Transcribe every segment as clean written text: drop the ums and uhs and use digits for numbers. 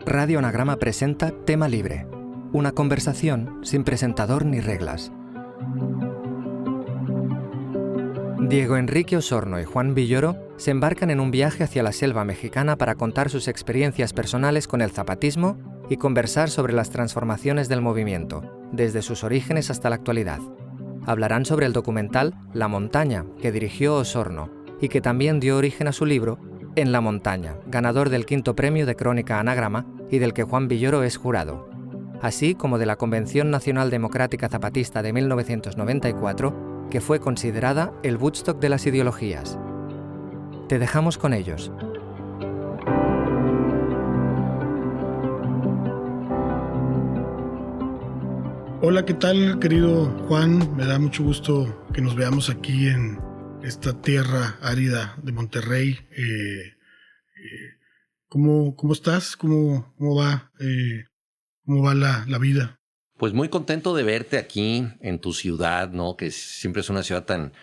Radio Anagrama presenta Tema Libre, una conversación sin presentador ni reglas. Diego Enrique Osorno y Juan Villoro se embarcan en un viaje hacia la selva mexicana para contar sus experiencias personales con el zapatismo y conversar sobre las transformaciones del movimiento, desde sus orígenes hasta la actualidad. Hablarán sobre el documental La Montaña, que dirigió Osorno y que también dio origen a su libro En la Montaña, ganador del 5º premio de Crónica Anagrama y del que Juan Villoro es jurado, así como de la Convención Nacional Democrática Zapatista de 1994, que fue considerada el Woodstock de las ideologías. Te dejamos con ellos. Hola, ¿qué tal, querido Juan? Me da mucho gusto que nos veamos aquí en esta tierra árida de Monterrey. ¿Cómo estás? ¿Cómo va la vida? Pues muy contento de verte aquí en tu ciudad, ¿no? Que siempre es una ciudad tan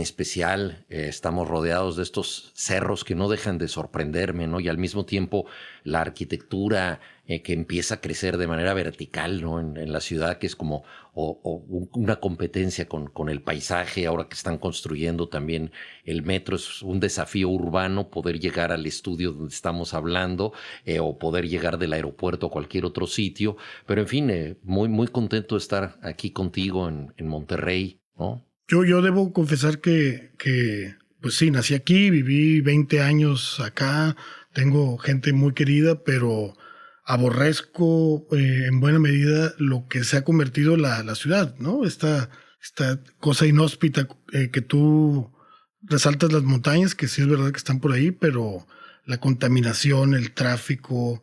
especial. Estamos rodeados de estos cerros que no dejan de sorprenderme, ¿no? Y al mismo tiempo la arquitectura que empieza a crecer de manera vertical, ¿no? En la ciudad, que es como una competencia con el paisaje. Ahora que están construyendo también el metro, es un desafío urbano poder llegar al estudio donde estamos hablando o poder llegar del aeropuerto a cualquier otro sitio. Pero en fin, muy contento de estar aquí contigo en Monterrey, ¿no? Yo debo confesar que pues sí, nací aquí, viví 20 años acá, tengo gente muy querida, pero aborrezco en buena medida lo que se ha convertido la ciudad, ¿no? Esta cosa inhóspita que tú resaltas, las montañas, que sí es verdad que están por ahí, pero la contaminación, el tráfico,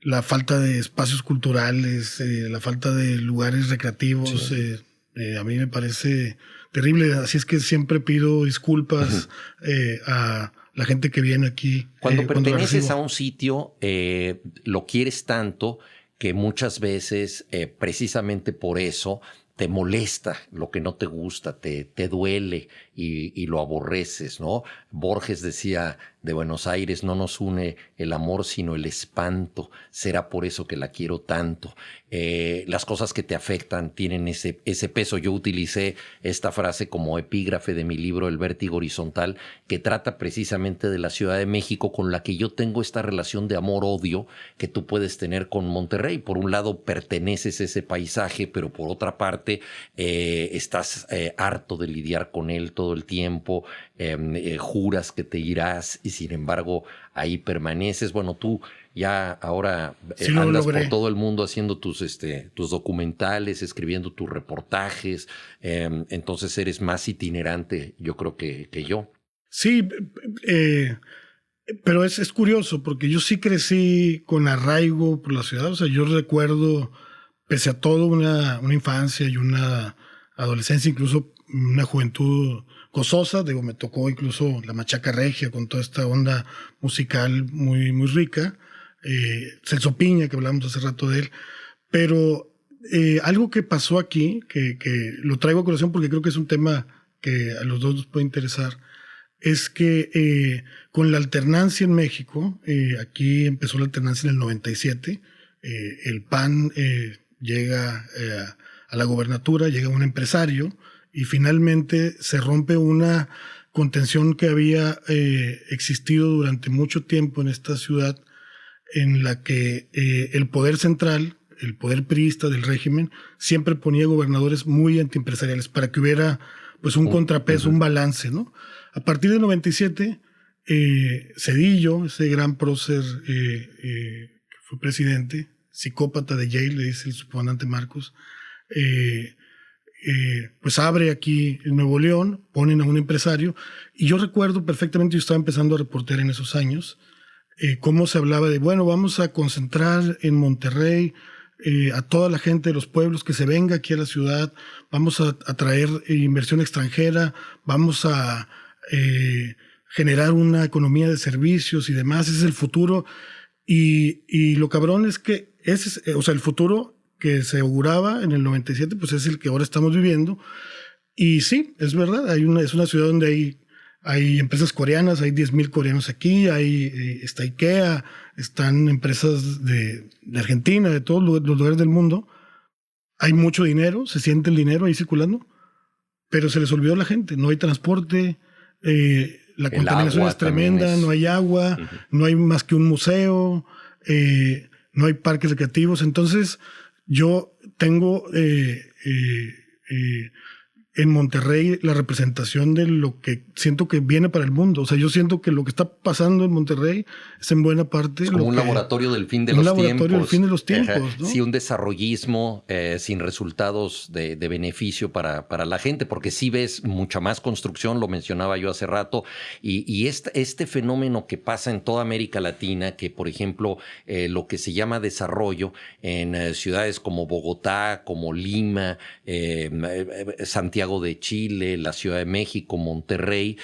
la falta de espacios culturales, la falta de lugares recreativos, sí. A mí me parece terrible. Así es que siempre pido disculpas a la gente que viene aquí. Cuando perteneces a un sitio, lo quieres tanto que muchas veces, precisamente por eso, te molesta lo que no te gusta, te duele y lo aborreces, ¿no? Borges decía, de Buenos Aires no nos une el amor sino el espanto, será por eso que la quiero tanto. Las cosas que te afectan tienen ese peso. Yo utilicé esta frase como epígrafe de mi libro El Vértigo Horizontal, que trata precisamente de la Ciudad de México, con la que yo tengo esta relación de amor-odio que tú puedes tener con Monterrey. Por un lado perteneces a ese paisaje, pero por otra parte estás harto de lidiar con él todo el tiempo, juras que te irás y sin embargo ahí permaneces. Bueno, tú ya ahora andas por todo el mundo haciendo tus documentales, escribiendo tus reportajes, entonces eres más itinerante, yo creo que yo. Sí, pero es curioso porque yo sí crecí con arraigo por la ciudad. O sea, yo recuerdo, pese a todo, una infancia y una adolescencia, incluso una juventud gozosa. Digo, me tocó incluso la machaca regia con toda esta onda musical muy, muy rica. Celso Piña, que hablamos hace rato de él. Pero algo que pasó aquí, que lo traigo a colación porque creo que es un tema que a los dos nos puede interesar, es que con la alternancia en México, aquí empezó la alternancia en el 97, el PAN llega a la gobernatura, llega un empresario y finalmente se rompe una contención que había existido durante mucho tiempo en esta ciudad, en la que el poder central, el poder priista del régimen, siempre ponía gobernadores muy antiempresariales para que hubiera pues un contrapeso, un balance, ¿no? A partir del 97, Zedillo, ese gran prócer que fue presidente, psicópata de Yale, le dice el subcomandante Marcos, pues abre aquí en Nuevo León, ponen a un empresario, y yo recuerdo perfectamente, yo estaba empezando a reportear en esos años, cómo se hablaba de, bueno, vamos a concentrar en Monterrey a toda la gente de los pueblos que se venga aquí a la ciudad, vamos a traer inversión extranjera, vamos a generar una economía de servicios y demás, ese es el futuro. Y lo cabrón es que el futuro que se auguraba en el 97, pues es el que ahora estamos viviendo. Y sí, es verdad, es una ciudad donde hay hay empresas coreanas, hay 10,000 coreanos aquí, está IKEA, están empresas de Argentina, de todos los lugares del mundo. Hay mucho dinero, se siente el dinero ahí circulando, pero se les olvidó la gente. No hay transporte, la contaminación es tremenda, no hay agua, no hay más que un museo, no hay parques recreativos. Entonces, yo tengo en Monterrey la representación de lo que siento que viene para el mundo. O sea, yo siento que lo que está pasando en Monterrey es en buena parte... Es como un laboratorio del fin de los tiempos. Un laboratorio del fin de los tiempos, ¿no? Sí, un desarrollismo sin resultados de beneficio para la gente, porque sí ves mucha más construcción, lo mencionaba yo hace rato, y este fenómeno que pasa en toda América Latina, que por ejemplo lo que se llama desarrollo en ciudades como Bogotá, como Lima, Santiago de Chile, la Ciudad de México, Monterrey,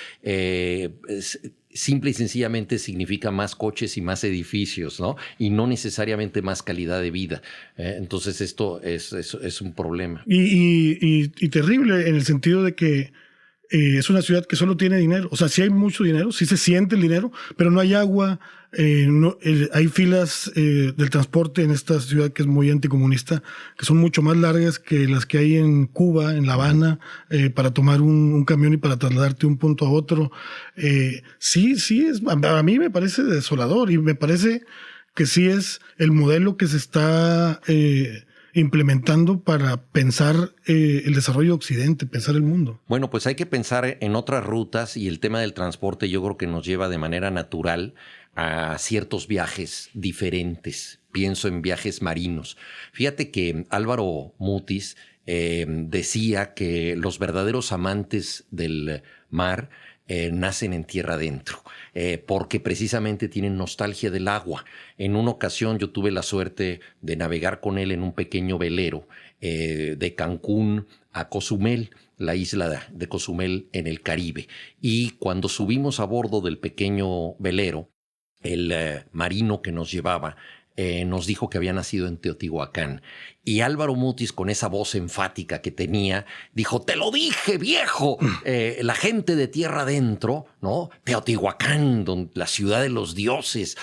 simple y sencillamente significa más coches y más edificios, ¿no? Y no necesariamente más calidad de vida. Entonces esto es un problema. Y terrible en el sentido de que es una ciudad que solo tiene dinero. O sea, sí hay mucho dinero, sí se siente el dinero, pero no hay agua, hay filas del transporte en esta ciudad que es muy anticomunista, que son mucho más largas que las que hay en Cuba, en La Habana, para tomar un camión y para trasladarte de un punto a otro. A mí me parece desolador y me parece que sí es el modelo que se está implementando para pensar el desarrollo de Occidente, pensar el mundo. Bueno, pues hay que pensar en otras rutas, y el tema del transporte yo creo que nos lleva de manera natural a ciertos viajes diferentes. Pienso en viajes marinos. Fíjate que Álvaro Mutis decía que los verdaderos amantes del mar nacen en tierra adentro, porque precisamente tienen nostalgia del agua. En una ocasión yo tuve la suerte de navegar con él en un pequeño velero de Cancún a Cozumel, la isla de Cozumel en el Caribe. Y cuando subimos a bordo del pequeño velero, el marino que nos llevaba nos dijo que había nacido en Teotihuacán. Y Álvaro Mutis, con esa voz enfática que tenía, dijo: te lo dije, viejo, la gente de tierra adentro, ¿no? Teotihuacán, la ciudad de los dioses,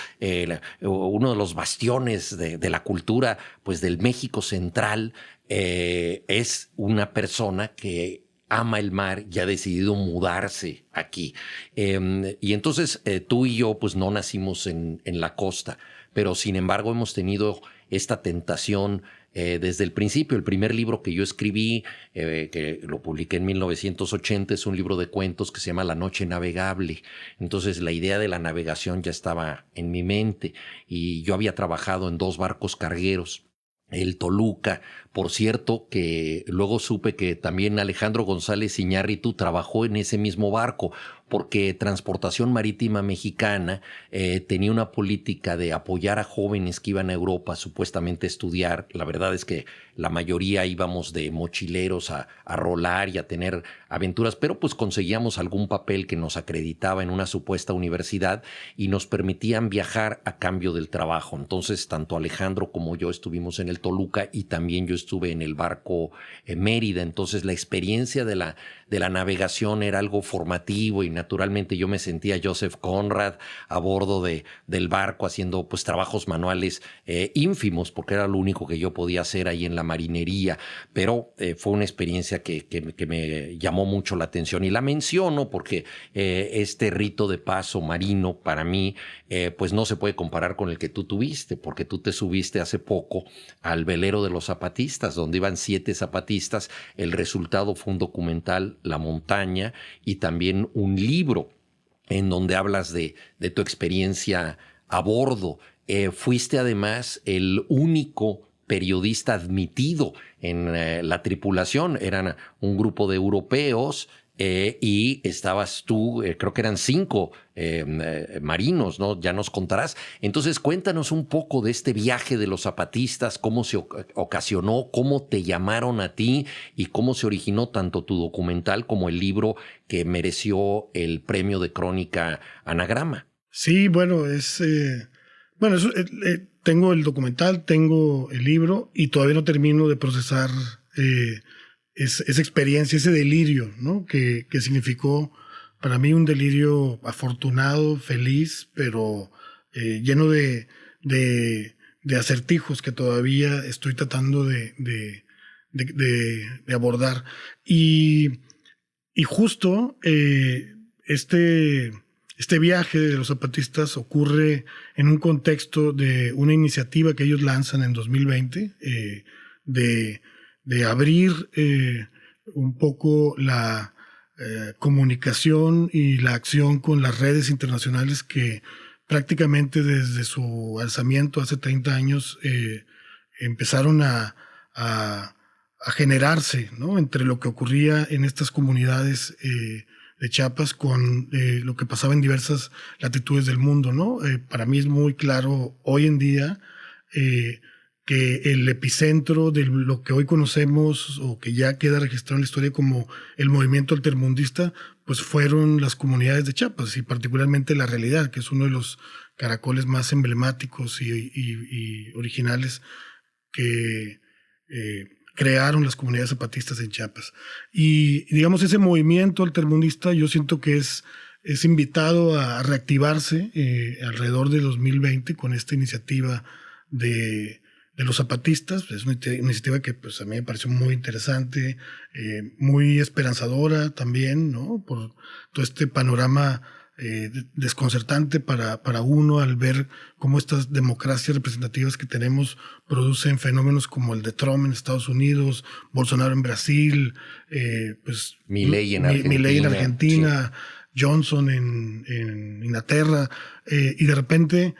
uno de los bastiones de la cultura, pues, del México central, es una persona que ama el mar y ha decidido mudarse aquí. Y entonces tú y yo pues no nacimos en la costa, pero sin embargo hemos tenido esta tentación desde el principio. El primer libro que yo escribí, que lo publiqué en 1980, es un libro de cuentos que se llama La Noche Navegable. Entonces la idea de la navegación ya estaba en mi mente, y yo había trabajado en 2 barcos cargueros. El Toluca, por cierto, que luego supe que también Alejandro González Iñárritu trabajó en ese mismo barco, porque Transportación Marítima Mexicana tenía una política de apoyar a jóvenes que iban a Europa supuestamente a estudiar. La verdad es que la mayoría íbamos de mochileros a rolar y a tener aventuras, pero pues conseguíamos algún papel que nos acreditaba en una supuesta universidad y nos permitían viajar a cambio del trabajo. Entonces, tanto Alejandro como yo estuvimos en el Toluca, y también yo estuve en el barco Mérida. Entonces, la experiencia de la navegación era algo formativo, y naturalmente yo me sentía Joseph Conrad a bordo del barco haciendo pues trabajos manuales ínfimos, porque era lo único que yo podía hacer ahí en la marinería, pero fue una experiencia que me llamó mucho la atención, y la menciono porque este rito de paso marino para mí pues no se puede comparar con el que tú tuviste, porque tú te subiste hace poco al velero de los zapatistas, donde iban 7 zapatistas. El resultado fue un documental, La Montaña, y también un libro en donde hablas de tu experiencia a bordo. Fuiste además el único periodista admitido en la tripulación. Eran un grupo de europeos y estabas tú, creo que eran 5 marinos, ¿no? Ya nos contarás. Entonces cuéntanos un poco de este viaje de los zapatistas, cómo se ocasionó, cómo te llamaron a ti y cómo se originó tanto tu documental como el libro que mereció el premio de crónica Anagrama. Sí, bueno, tengo el documental, tengo el libro, y todavía no termino de procesar esa experiencia, ese delirio, ¿no? que significó para mí un delirio afortunado, feliz, pero lleno de acertijos que todavía estoy tratando de abordar. Y justo este viaje de los zapatistas ocurre en un contexto de una iniciativa que ellos lanzan en 2020, de abrir un poco la comunicación y la acción con las redes internacionales que prácticamente desde su alzamiento hace 30 años empezaron a generarse, ¿no? Entre lo que ocurría en estas comunidades de Chiapas con lo que pasaba en diversas latitudes del mundo, ¿no? Para mí es muy claro hoy en día que el epicentro de lo que hoy conocemos o que ya queda registrado en la historia como el movimiento altermundista, pues fueron las comunidades de Chiapas y particularmente La Realidad, que es uno de los caracoles más emblemáticos y originales que crearon las comunidades zapatistas en Chiapas. Y digamos, ese movimiento altermundista yo siento que es invitado a reactivarse alrededor de 2020 con esta iniciativa de los zapatistas. Es una iniciativa que pues a mí me pareció muy interesante, muy esperanzadora también, ¿no? Por todo este panorama desconcertante para uno al ver cómo estas democracias representativas que tenemos producen fenómenos como el de Trump en Estados Unidos, Bolsonaro en Brasil, pues Milei en Argentina, sí. Johnson en Inglaterra, y de repente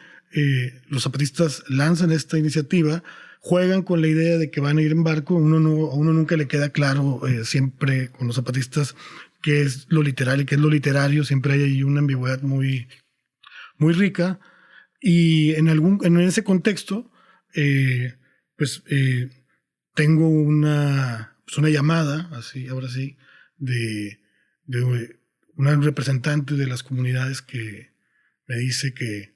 los zapatistas lanzan esta iniciativa, juegan con la idea de que van a ir en barco. A uno nunca le queda claro siempre con los zapatistas qué es lo literal y qué es lo literario. Siempre hay ahí una ambigüedad muy, muy rica. Y en ese contexto, tengo una llamada, así, ahora sí, de una representante de las comunidades que me dice que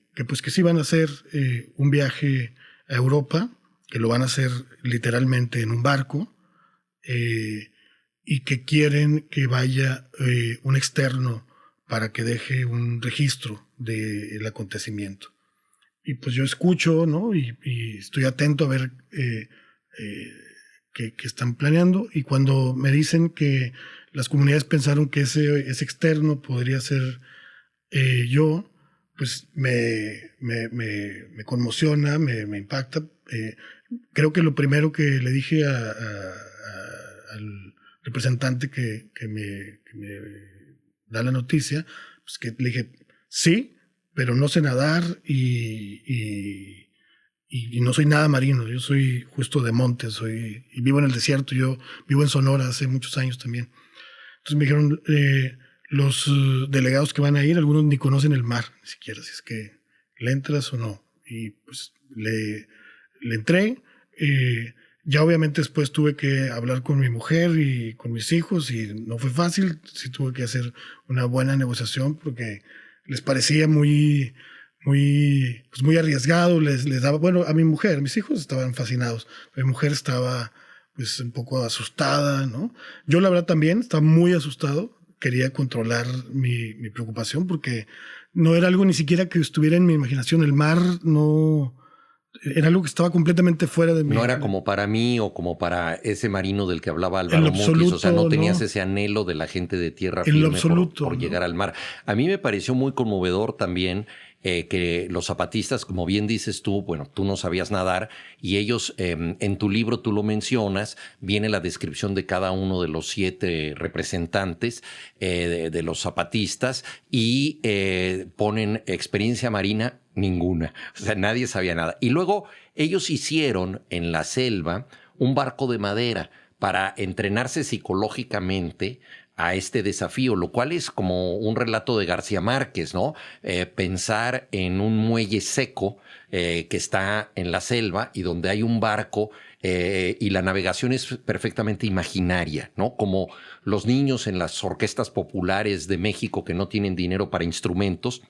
sí van a hacer un viaje a Europa, que lo van a hacer literalmente en un barco, y que quieren que vaya un externo para que deje un registro del acontecimiento. Y pues yo escucho, ¿no? Y estoy atento a ver qué están planeando. Y cuando me dicen que las comunidades pensaron que ese externo podría ser yo, pues me conmociona, me impacta. Creo que lo primero que le dije al representante que me da la noticia, pues que le dije, sí, pero no sé nadar y no soy nada marino. Yo soy justo de monte, y vivo en el desierto. Yo vivo en Sonora hace muchos años también. Entonces me dijeron, los delegados que van a ir, algunos ni conocen el mar, ni siquiera, si es que le entras o no. Y pues le entré. Ya obviamente después tuve que hablar con mi mujer y con mis hijos y no fue fácil. Sí tuve que hacer una buena negociación porque les parecía muy arriesgado. Les daba, bueno, a mi mujer, mis hijos estaban fascinados. Mi mujer estaba pues un poco asustada, ¿no? Yo la verdad también estaba muy asustado. Quería controlar mi preocupación porque no era algo ni siquiera que estuviera en mi imaginación. El mar no... Era algo que estaba completamente fuera de mí. No era como para mí o como para ese marino del que hablaba Álvaro Mutis. O sea, no tenías ese anhelo de la gente de tierra firme por llegar al mar. A mí me pareció muy conmovedor también que los zapatistas, como bien dices tú, bueno, tú no sabías nadar y ellos, en tu libro tú lo mencionas, viene la descripción de cada uno de los 7 representantes de los zapatistas y ponen experiencia marina ninguna. O sea, nadie sabía nada. Y luego ellos hicieron en la selva un barco de madera para entrenarse psicológicamente a este desafío, lo cual es como un relato de García Márquez, ¿no? Pensar en un muelle seco que está en la selva y donde hay un barco y la navegación es perfectamente imaginaria, ¿no? Como los niños en las orquestas populares de México que no tienen dinero para instrumentos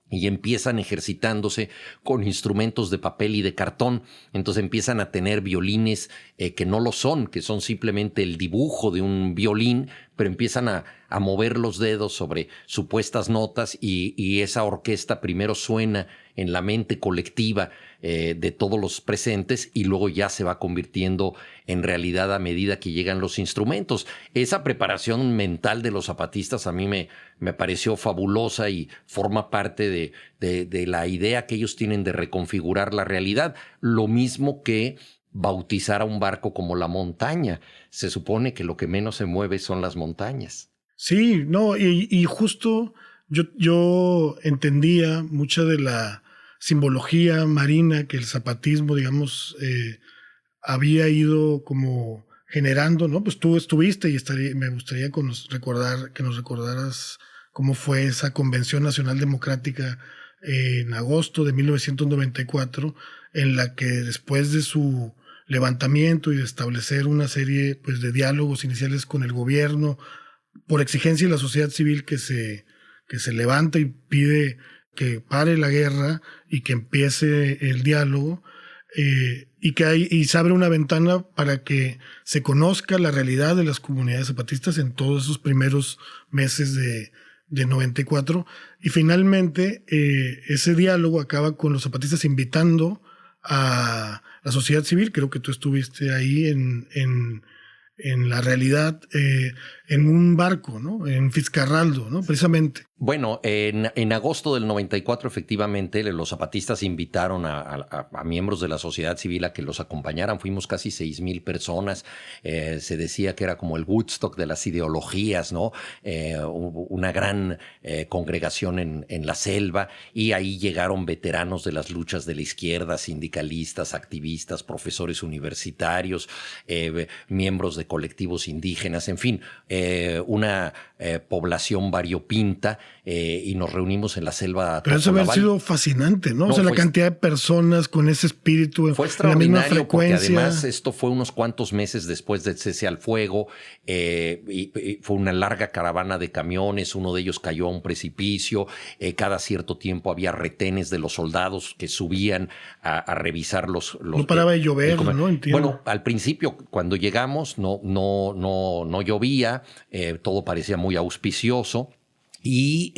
y empiezan ejercitándose con instrumentos de papel y de cartón. Entonces empiezan a tener violines que no lo son, que son simplemente el dibujo de un violín, pero empiezan a mover los dedos sobre supuestas notas y esa orquesta primero suena en la mente colectiva de todos los presentes y luego ya se va convirtiendo en realidad a medida que llegan los instrumentos. Esa preparación mental de los zapatistas a mí me pareció fabulosa y forma parte de la idea que ellos tienen de reconfigurar la realidad. Lo mismo que bautizar a un barco como la montaña. Se supone que lo que menos se mueve son las montañas. Sí, no, y justo yo entendía mucha de la simbología marina que el zapatismo, digamos, había ido como generando, ¿no? Pues tú estuviste y me gustaría que nos recordaras cómo fue esa Convención Nacional Democrática en agosto de 1994, en la que después de su levantamiento y de establecer una serie, pues, de diálogos iniciales con el gobierno, por exigencia de la sociedad civil que se levanta y pide que pare la guerra y que empiece el diálogo, y se abre una ventana para que se conozca la realidad de las comunidades zapatistas en todos esos primeros meses de 94. Y finalmente ese diálogo acaba con los zapatistas invitando a la sociedad civil. Creo que tú estuviste ahí en la realidad, en un barco, ¿no? En Fitzcarraldo, ¿no? Precisamente. Bueno, en agosto del 94, efectivamente, los zapatistas invitaron a miembros de la sociedad civil a que los acompañaran. Fuimos casi 6,000 personas. Se decía que era como el Woodstock de las ideologías, ¿no? Una gran congregación en la selva, y ahí llegaron veteranos de las luchas de la izquierda, sindicalistas, activistas, profesores universitarios, miembros de colectivos indígenas, en fin, una población variopinta. Y nos reunimos en la selva. Pero eso debe haber sido fascinante, ¿no? O sea, la cantidad de personas con ese espíritu, fue en la misma frecuencia. Porque además esto fue unos cuantos meses después del cese al fuego, y fue una larga caravana de camiones, uno de ellos cayó a un precipicio, cada cierto tiempo había retenes de los soldados que subían a revisar los no paraba de llover, ¿no? Entiendo. Bueno, al principio, cuando llegamos, no llovía, todo parecía muy auspicioso. Y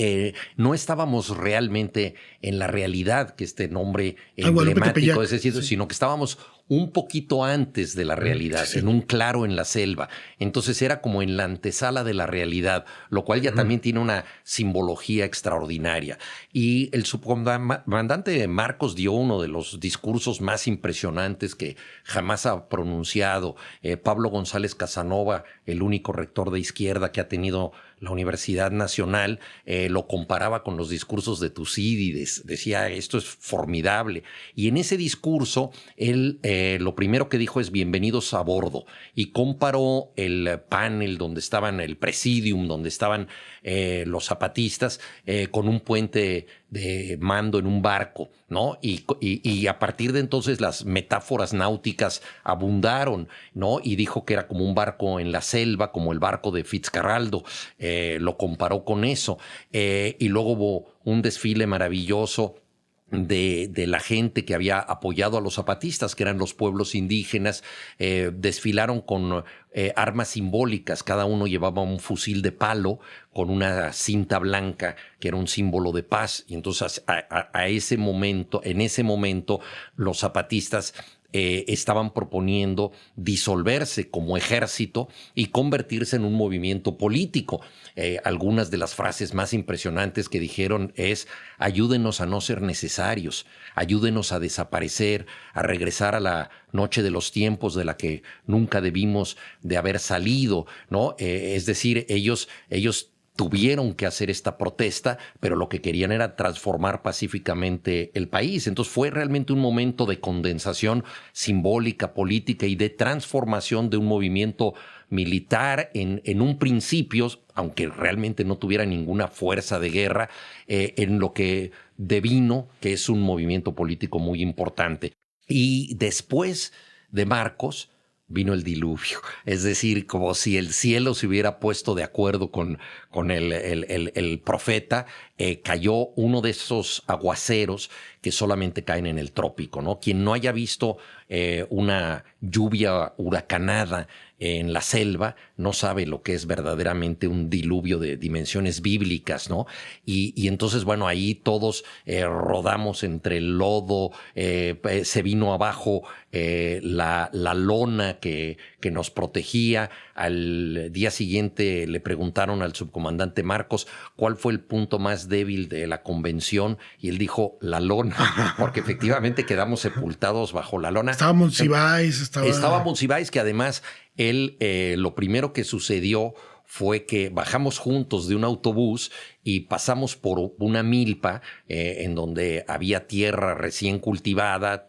no estábamos realmente en la realidad, que este nombre emblemático, es decir, sino que estábamos un poquito antes de la realidad, en un claro en la selva. Entonces era como en la antesala de la realidad, lo cual ya también tiene una simbología extraordinaria. Y el subcomandante Marcos dio uno de los discursos más impresionantes que jamás ha pronunciado. Pablo González Casanova, el único rector de izquierda que ha tenido la Universidad Nacional, lo comparaba con los discursos de Tucídides. Decía, esto es formidable. Y en ese discurso, él lo primero que dijo es bienvenidos a bordo, y comparó el panel donde estaban, el presidium donde estaban los zapatistas, con un puente de mando en un barco, ¿no? Y a partir de entonces las metáforas náuticas abundaron, ¿no? Y dijo que era como un barco en la selva, como el barco de Fitzcarraldo, lo comparó con eso, y luego hubo un desfile maravilloso de la gente que había apoyado a los zapatistas, que eran los pueblos indígenas. Desfilaron con armas simbólicas, cada uno llevaba un fusil de palo con una cinta blanca que era un símbolo de paz, y entonces en ese momento los zapatistas estaban proponiendo disolverse como ejército y convertirse en un movimiento político. Algunas de las frases más impresionantes que dijeron es: ayúdenos a no ser necesarios, ayúdenos a desaparecer, a regresar a la noche de los tiempos de la que nunca debimos de haber salido, ¿no? Es decir, ellos tuvieron que hacer esta protesta, pero lo que querían era transformar pacíficamente el país. Entonces fue realmente un momento de condensación simbólica, política y de transformación de un movimiento militar en un principio, aunque realmente no tuviera ninguna fuerza de guerra, en lo que devino que es un movimiento político muy importante. Y después de Marcos vino el diluvio, es decir, como si el cielo se hubiera puesto de acuerdo con el profeta. Cayó uno de esos aguaceros que solamente caen en el trópico, ¿no? Quien no haya visto una lluvia huracanada en la selva no sabe lo que es verdaderamente un diluvio de dimensiones bíblicas, ¿no? Y entonces, bueno, ahí todos rodamos entre el lodo, se vino abajo la lona que nos protegía. Al día siguiente le preguntaron al subcomandante Marcos cuál fue el punto más débil de la convención y él dijo la lona, porque efectivamente quedamos sepultados bajo la lona. Estaba Monsiváis. Estaba Monsiváis, que además él, lo primero que sucedió fue que bajamos juntos de un autobús y pasamos por una milpa en donde había tierra recién cultivada,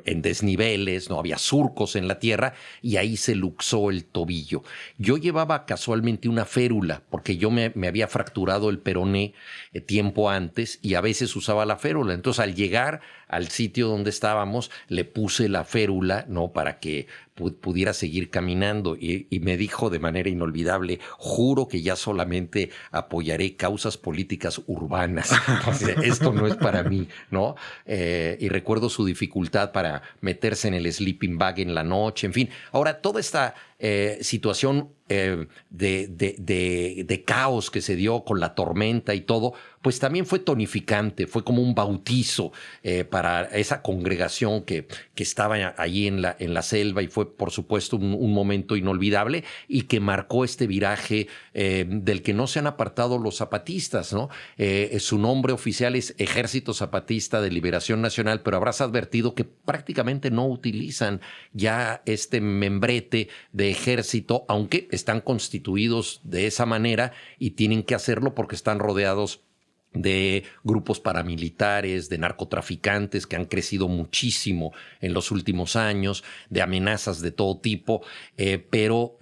en desniveles, no había surcos en la tierra, y ahí se luxó el tobillo. Yo llevaba casualmente una férula, porque yo me había fracturado el peroné tiempo antes y a veces usaba la férula. Entonces, al llegar al sitio donde estábamos, le puse la férula, ¿no?, para que pudiera seguir caminando, y me dijo de manera inolvidable: juro que ya solamente apoyaré causas políticas urbanas. Esto no es para mí, ¿no? Y recuerdo su dificultad para meterse en el sleeping bag en la noche, en fin. Ahora, toda esta situación de caos que se dio con la tormenta y todo, pues también fue tonificante, fue como un bautizo para esa congregación que estaba allí en la selva, y fue, por supuesto, un momento inolvidable y que marcó este viraje del que no se han apartado los zapatistas, ¿no? Su nombre oficial es Ejército Zapatista de Liberación Nacional, pero habrás advertido que prácticamente no utilizan ya este membrete de ejército, aunque están constituidos de esa manera y tienen que hacerlo porque están rodeados de grupos paramilitares, de narcotraficantes que han crecido muchísimo en los últimos años, de amenazas de todo tipo, pero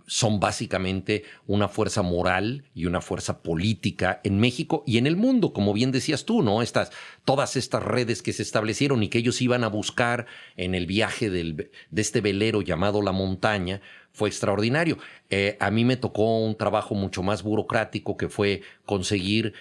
son básicamente una fuerza moral y una fuerza política en México y en el mundo, como bien decías tú, ¿no? Todas estas redes que se establecieron y que ellos iban a buscar en el viaje de este velero llamado La Montaña, fue extraordinario. A mí me tocó un trabajo mucho más burocrático, que fue conseguir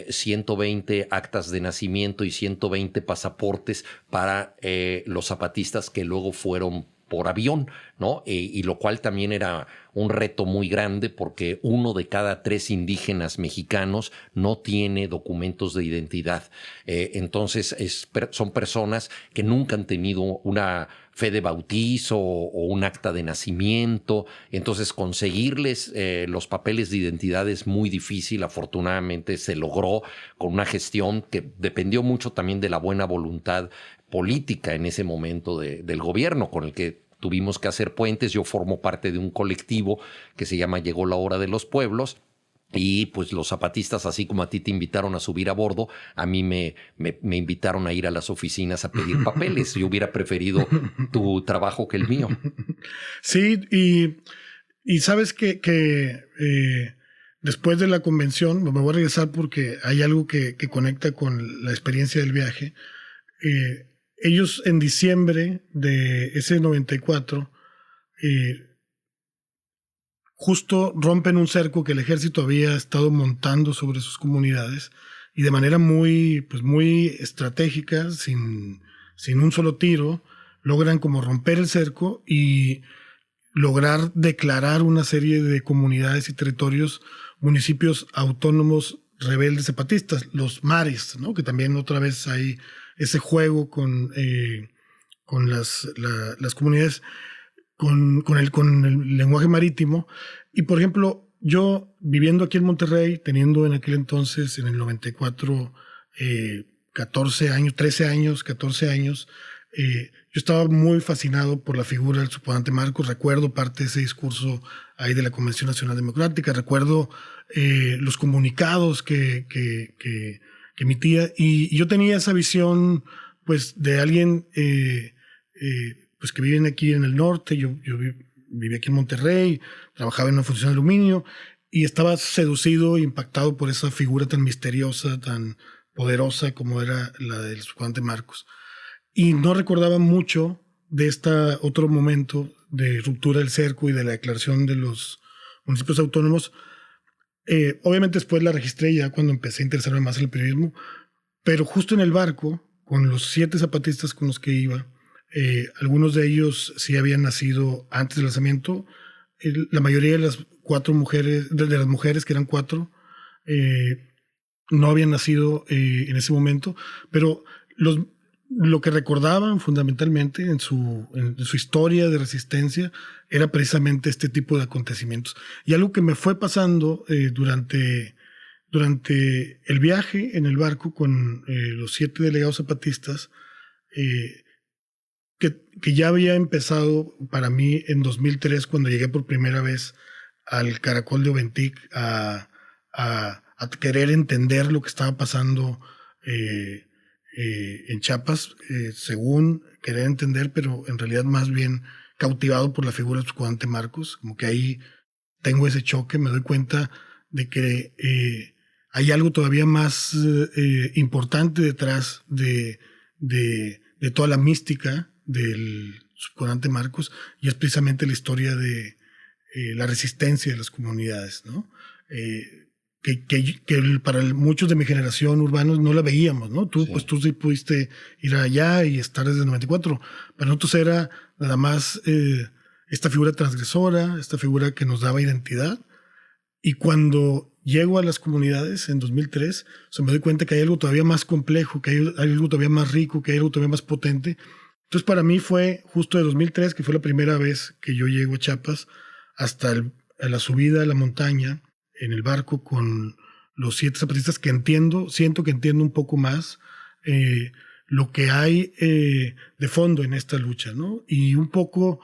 120 actas de nacimiento y 120 pasaportes para los zapatistas que luego fueron por avión, ¿no? Y lo cual también era un reto muy grande, porque 1 de cada 3 indígenas mexicanos no tiene documentos de identidad. Entonces son personas que nunca han tenido una fe de bautizo o un acta de nacimiento. Entonces conseguirles los papeles de identidad es muy difícil. Afortunadamente se logró con una gestión que dependió mucho también de la buena voluntad política en ese momento del gobierno, con el que tuvimos que hacer puentes. Yo formo parte de un colectivo que se llama Llegó la Hora de los Pueblos, y pues los zapatistas, así como a ti te invitaron a subir a bordo, a mí me invitaron a ir a las oficinas a pedir papeles. Yo hubiera preferido tu trabajo que el mío. Sí, y sabes que después de la convención, me voy a regresar porque hay algo que conecta con la experiencia del viaje. Ellos en diciembre de ese 94 justo rompen un cerco que el ejército había estado montando sobre sus comunidades, y de manera muy estratégica, sin un solo tiro, logran como romper el cerco y lograr declarar una serie de comunidades y territorios, municipios autónomos rebeldes zapatistas, los mares, ¿no? Que también otra vez hay ese juego con las comunidades, con el lenguaje marítimo. Y por ejemplo, yo viviendo aquí en Monterrey, teniendo en aquel entonces, en el 94, 14 años, 13 años, 14 años, yo estaba muy fascinado por la figura del subcomandante Marcos. Recuerdo parte de ese discurso ahí de la Convención Nacional Democrática, recuerdo los comunicados que emitía, y yo tenía esa visión pues de alguien pues que vive aquí en el norte. Yo vivía aquí en Monterrey, trabajaba en una fundición de aluminio y estaba seducido e impactado por esa figura tan misteriosa, tan poderosa como era la del subcomandante Marcos. Y no recordaba mucho de este otro momento de ruptura del cerco y de la declaración de los municipios autónomos. Obviamente después la registré ya cuando empecé a interesarme más en el periodismo, Pero justo en el barco, con los 7 zapatistas con los que iba, algunos de ellos sí habían nacido antes del lanzamiento. La mayoría de las 4 mujeres, de las mujeres, que eran 4, no habían nacido en ese momento, pero lo que recordaban fundamentalmente en su historia de resistencia era precisamente este tipo de acontecimientos. Y algo que me fue pasando durante el viaje en el barco con los 7 delegados zapatistas, que ya había empezado para mí en 2003, cuando llegué por primera vez al Caracol de Oventic a querer entender lo que estaba pasando en Chiapas, según querer entender, pero en realidad más bien cautivado por la figura del subcomandante Marcos. Como que ahí tengo ese choque, me doy cuenta de que hay algo todavía más importante detrás de toda la mística del subcomandante Marcos, y es precisamente la historia de la resistencia de las comunidades, ¿no? Que para muchos de mi generación urbanos no la veíamos, ¿no? Tú, sí. Pues tú sí pudiste ir allá y estar desde el 94. Para nosotros era nada más esta figura transgresora, esta figura que nos daba identidad. Y cuando llego a las comunidades en 2003, me doy cuenta que hay algo todavía más complejo, que hay algo todavía más rico, que hay algo todavía más potente. Entonces para mí fue justo de 2003, que fue la primera vez que yo llego a Chiapas, hasta la subida a la montaña en el barco con los 7 zapatistas, que siento que entiendo un poco más lo que hay de fondo en esta lucha, ¿no? Y un poco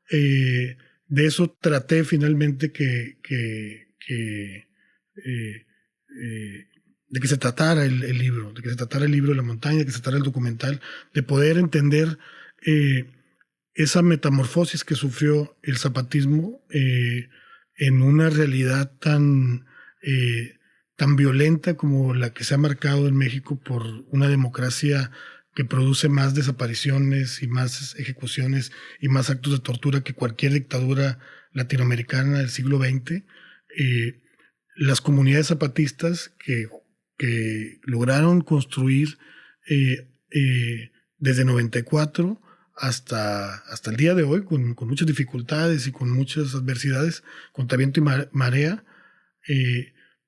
de eso traté finalmente de que se tratara el libro, de que se tratara el libro de la montaña, de que se tratara el documental, de poder entender esa metamorfosis que sufrió el zapatismo en una realidad tan violenta como la que se ha marcado en México por una democracia que produce más desapariciones y más ejecuciones y más actos de tortura que cualquier dictadura latinoamericana del siglo XX. Las comunidades zapatistas que lograron construir desde 94 hasta el día de hoy, con muchas dificultades y con muchas adversidades, contra viento y marea,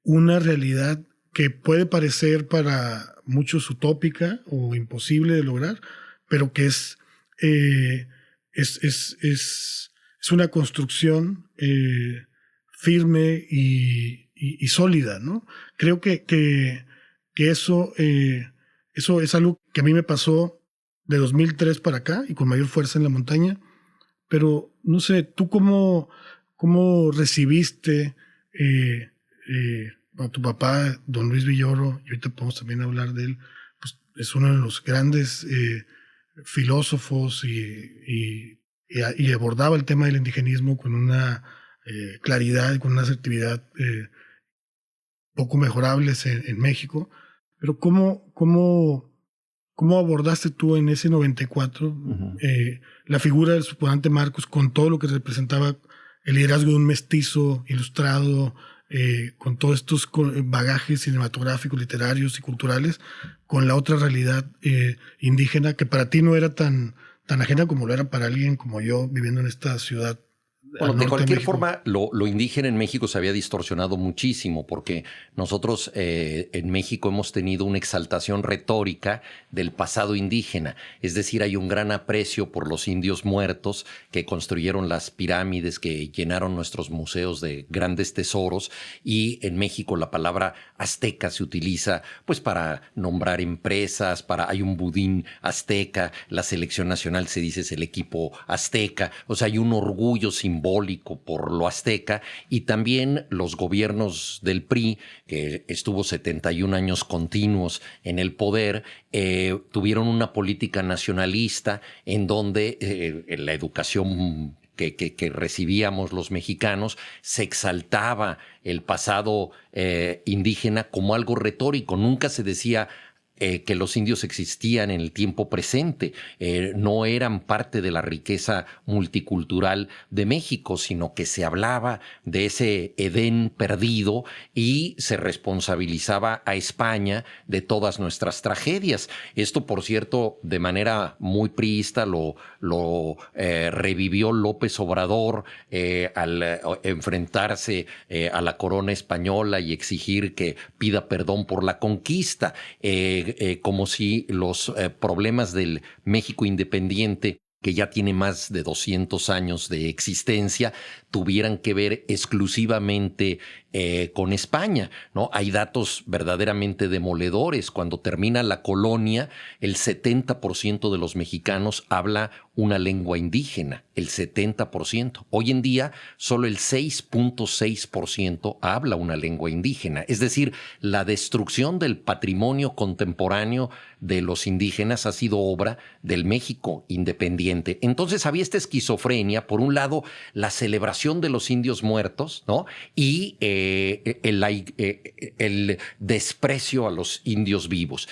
una realidad que puede parecer para muchos utópica o imposible de lograr, pero que es una construcción firme y sólida, ¿no? Creo que eso es algo que a mí me pasó de 2003 para acá y con mayor fuerza en la montaña. Pero no sé, ¿tú cómo recibiste a tu papá, don Luis Villoro? Y ahorita podemos también hablar de él, pues es uno de los grandes filósofos y abordaba el tema del indigenismo con una claridad y con una asertividad poco mejorables en México. Pero ¿cómo abordaste tú en ese 94 la figura del subcomandante Marcos, con todo lo que representaba el liderazgo de un mestizo ilustrado, con todos estos bagajes cinematográficos, literarios y culturales, con la otra realidad indígena que para ti no era tan ajena como lo era para alguien como yo viviendo en esta ciudad? Bueno, de cualquier forma, lo indígena en México se había distorsionado muchísimo porque nosotros en México hemos tenido una exaltación retórica del pasado indígena. Es decir, hay un gran aprecio por los indios muertos que construyeron las pirámides, que llenaron nuestros museos de grandes tesoros. Y en México la palabra azteca se utiliza pues para nombrar empresas, hay un budín azteca, la selección nacional se dice es el equipo azteca. O sea, hay un orgullo simbólico por lo azteca, y también los gobiernos del PRI, que estuvo 71 años continuos en el poder, tuvieron una política nacionalista en donde la educación que recibíamos los mexicanos se exaltaba el pasado indígena como algo retórico. Nunca se decía que los indios existían en el tiempo presente, no eran parte de la riqueza multicultural de México, sino que se hablaba de ese Edén perdido y se responsabilizaba a España de todas nuestras tragedias. Esto, por cierto, de manera muy priista lo revivió López Obrador al enfrentarse a la corona española y exigir que pida perdón por la conquista, como si los problemas del México independiente, que ya tiene más de 200 años de existencia, tuvieran que ver exclusivamente con España, ¿no? Hay datos verdaderamente demoledores. Cuando termina la colonia, el 70% de los mexicanos habla una lengua indígena, el 70%. Hoy en día, solo el 6.6% habla una lengua indígena. Es decir, la destrucción del patrimonio contemporáneo de los indígenas ha sido obra del México independiente. Entonces había esta esquizofrenia, por un lado, la celebración de los indios muertos, ¿no? Y el desprecio a los indios vivos.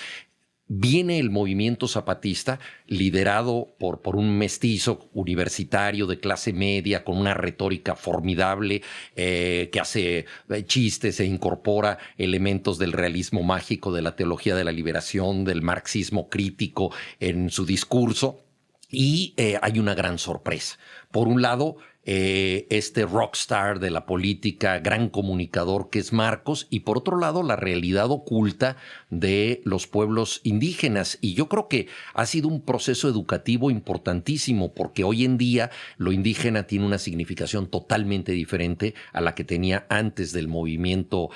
Viene el movimiento zapatista, liderado por un mestizo universitario de clase media, con una retórica formidable, que hace chistes e incorpora elementos del realismo mágico, de la teología de la liberación, del marxismo crítico en su discurso. Y hay una gran sorpresa. Por un lado, este rockstar de la política, gran comunicador que es Marcos, y por otro lado la realidad oculta de los pueblos indígenas. Y yo creo que ha sido un proceso educativo importantísimo, porque hoy en día lo indígena tiene una significación totalmente diferente a la que tenía antes del movimiento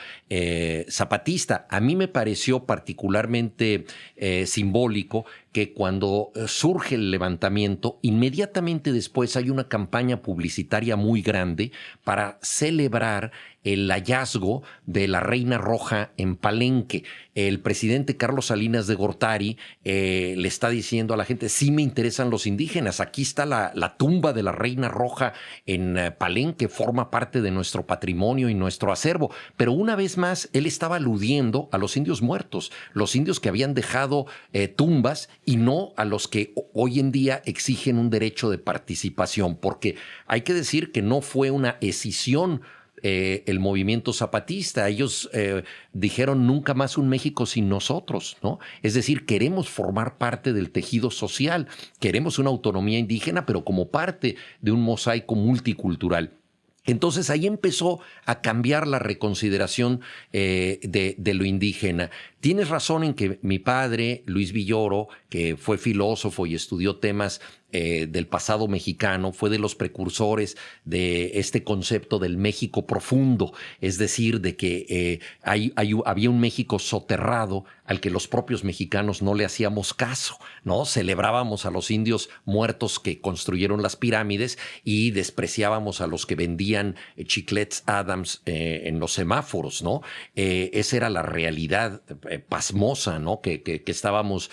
zapatista. A mí me pareció particularmente simbólico que cuando surge el levantamiento, inmediatamente después hay una campaña publicitaria muy grande para celebrar el hallazgo de la Reina Roja en Palenque. El presidente Carlos Salinas de Gortari le está diciendo a la gente: sí me interesan los indígenas, aquí está la tumba de la Reina Roja en Palenque, forma parte de nuestro patrimonio y nuestro acervo. Pero una vez más, él estaba aludiendo a los indios muertos, los indios que habían dejado tumbas, y no a los que hoy en día exigen un derecho de participación, porque hay que decir que no fue una escisión el movimiento zapatista. Ellos dijeron: nunca más un México sin nosotros, ¿no? Es decir, queremos formar parte del tejido social, queremos una autonomía indígena, pero como parte de un mosaico multicultural. Entonces ahí empezó a cambiar la reconsideración de lo indígena. Tienes razón en que mi padre, Luis Villoro, que fue filósofo y estudió temas del pasado mexicano, fue de los precursores de este concepto del México profundo, es decir, de que había un México soterrado al que los propios mexicanos no le hacíamos caso, ¿no? Celebrábamos a los indios muertos que construyeron las pirámides y despreciábamos a los que vendían chiclets Adams en los semáforos, ¿no? Esa era la realidad pasmosa, ¿no? que estábamos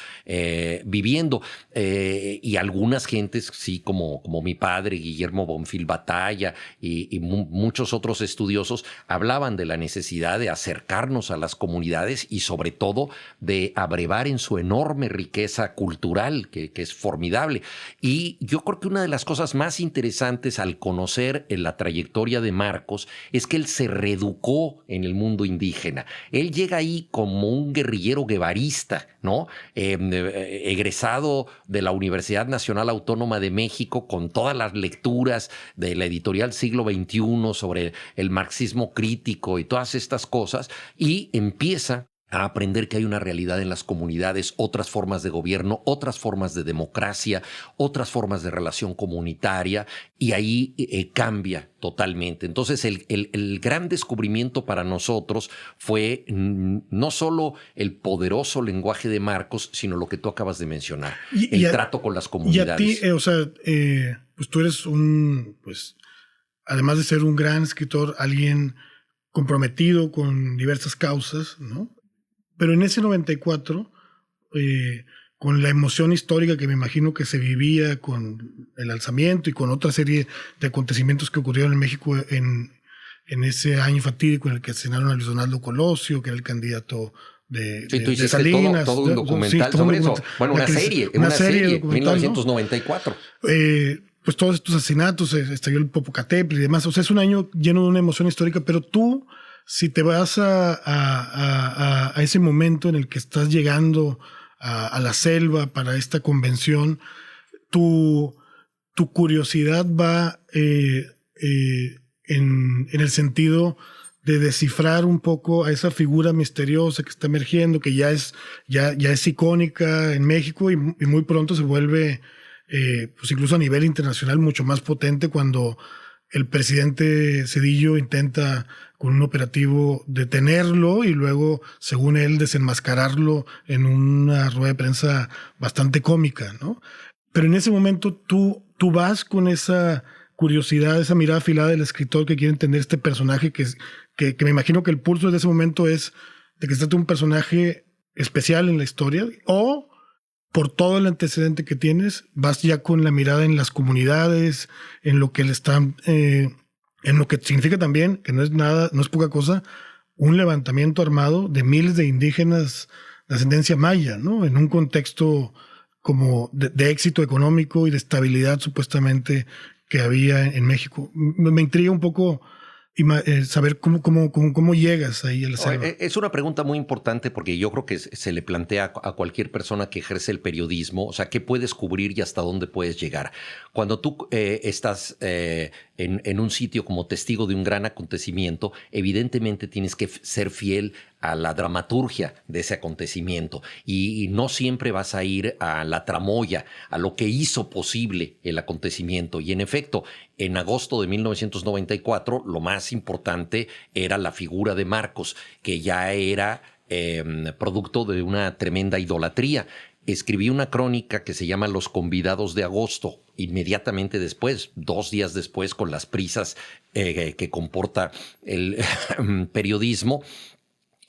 viviendo. Y algunas gentes, sí, como mi padre, Guillermo Bonfil Batalla, y muchos otros estudiosos, hablaban de la necesidad de acercarnos a las comunidades y sobre todo de abrevar en su enorme riqueza cultural, que es formidable. Y yo creo que una de las cosas más interesantes al conocer la trayectoria de Marcos es que él se reeducó en el mundo indígena. Él llega ahí como un guerrillero guevarista, ¿no? Egresado de la Universidad Nacional Autónoma de México, con todas las lecturas de la editorial Siglo XXI sobre el marxismo crítico y todas estas cosas, y empieza a aprender que hay una realidad en las comunidades, otras formas de gobierno, otras formas de democracia, otras formas de relación comunitaria, y ahí cambia totalmente. Entonces el gran descubrimiento para nosotros fue no solo el poderoso lenguaje de Marcos, sino lo que tú acabas de mencionar, el trato con las comunidades. Y a ti, pues tú eres pues además de ser un gran escritor, alguien comprometido con diversas causas, ¿no? Pero en ese 94, con la emoción histórica que me imagino que se vivía con el alzamiento y con otra serie de acontecimientos que ocurrieron en México en ese año fatídico en el que asesinaron a Luis Donaldo Colosio, que era el candidato Sí, tú de hiciste Salinas. todo un documental sobre eso. Bueno, una serie, 1994. ¿No? Pues todos estos asesinatos, estalló el Popocatépetl y demás. O sea, es un año lleno de una emoción histórica, pero tú, si te vas a ese momento en el que estás llegando a la selva para esta convención, tu curiosidad va en el sentido de descifrar un poco a esa figura misteriosa que está emergiendo, que ya es icónica en México y muy pronto se vuelve, pues incluso a nivel internacional, mucho más potente cuando el presidente Zedillo intenta con un operativo detenerlo y luego, según él, desenmascararlo en una rueda de prensa bastante cómica, ¿no? Pero en ese momento tú vas con esa curiosidad, esa mirada afilada del escritor que quiere entender este personaje que me imagino que el pulso de ese momento es de que se trata de un personaje especial en la historia, o por todo el antecedente que tienes, vas ya con la mirada en las comunidades, en lo que le están, en lo que significa también, que no es nada, no es poca cosa, un levantamiento armado de miles de indígenas de ascendencia maya, ¿no? En un contexto como de éxito económico y de estabilidad supuestamente que había en México. Me intriga un poco saber cómo llegas ahí a la selva. Es una pregunta muy importante porque yo creo que se le plantea a cualquier persona que ejerce el periodismo, o sea, ¿qué puedes cubrir y hasta dónde puedes llegar? Cuando tú estás en un sitio como testigo de un gran acontecimiento, evidentemente tienes que ser fiel a la dramaturgia de ese acontecimiento y no siempre vas a ir a la tramoya, a lo que hizo posible el acontecimiento. Y en efecto, en agosto de 1994, lo más importante era la figura de Marcos, que ya era producto de una tremenda idolatría. Escribí una crónica que se llama Los Convidados de Agosto, inmediatamente después, 2 días después, con las prisas que comporta el periodismo.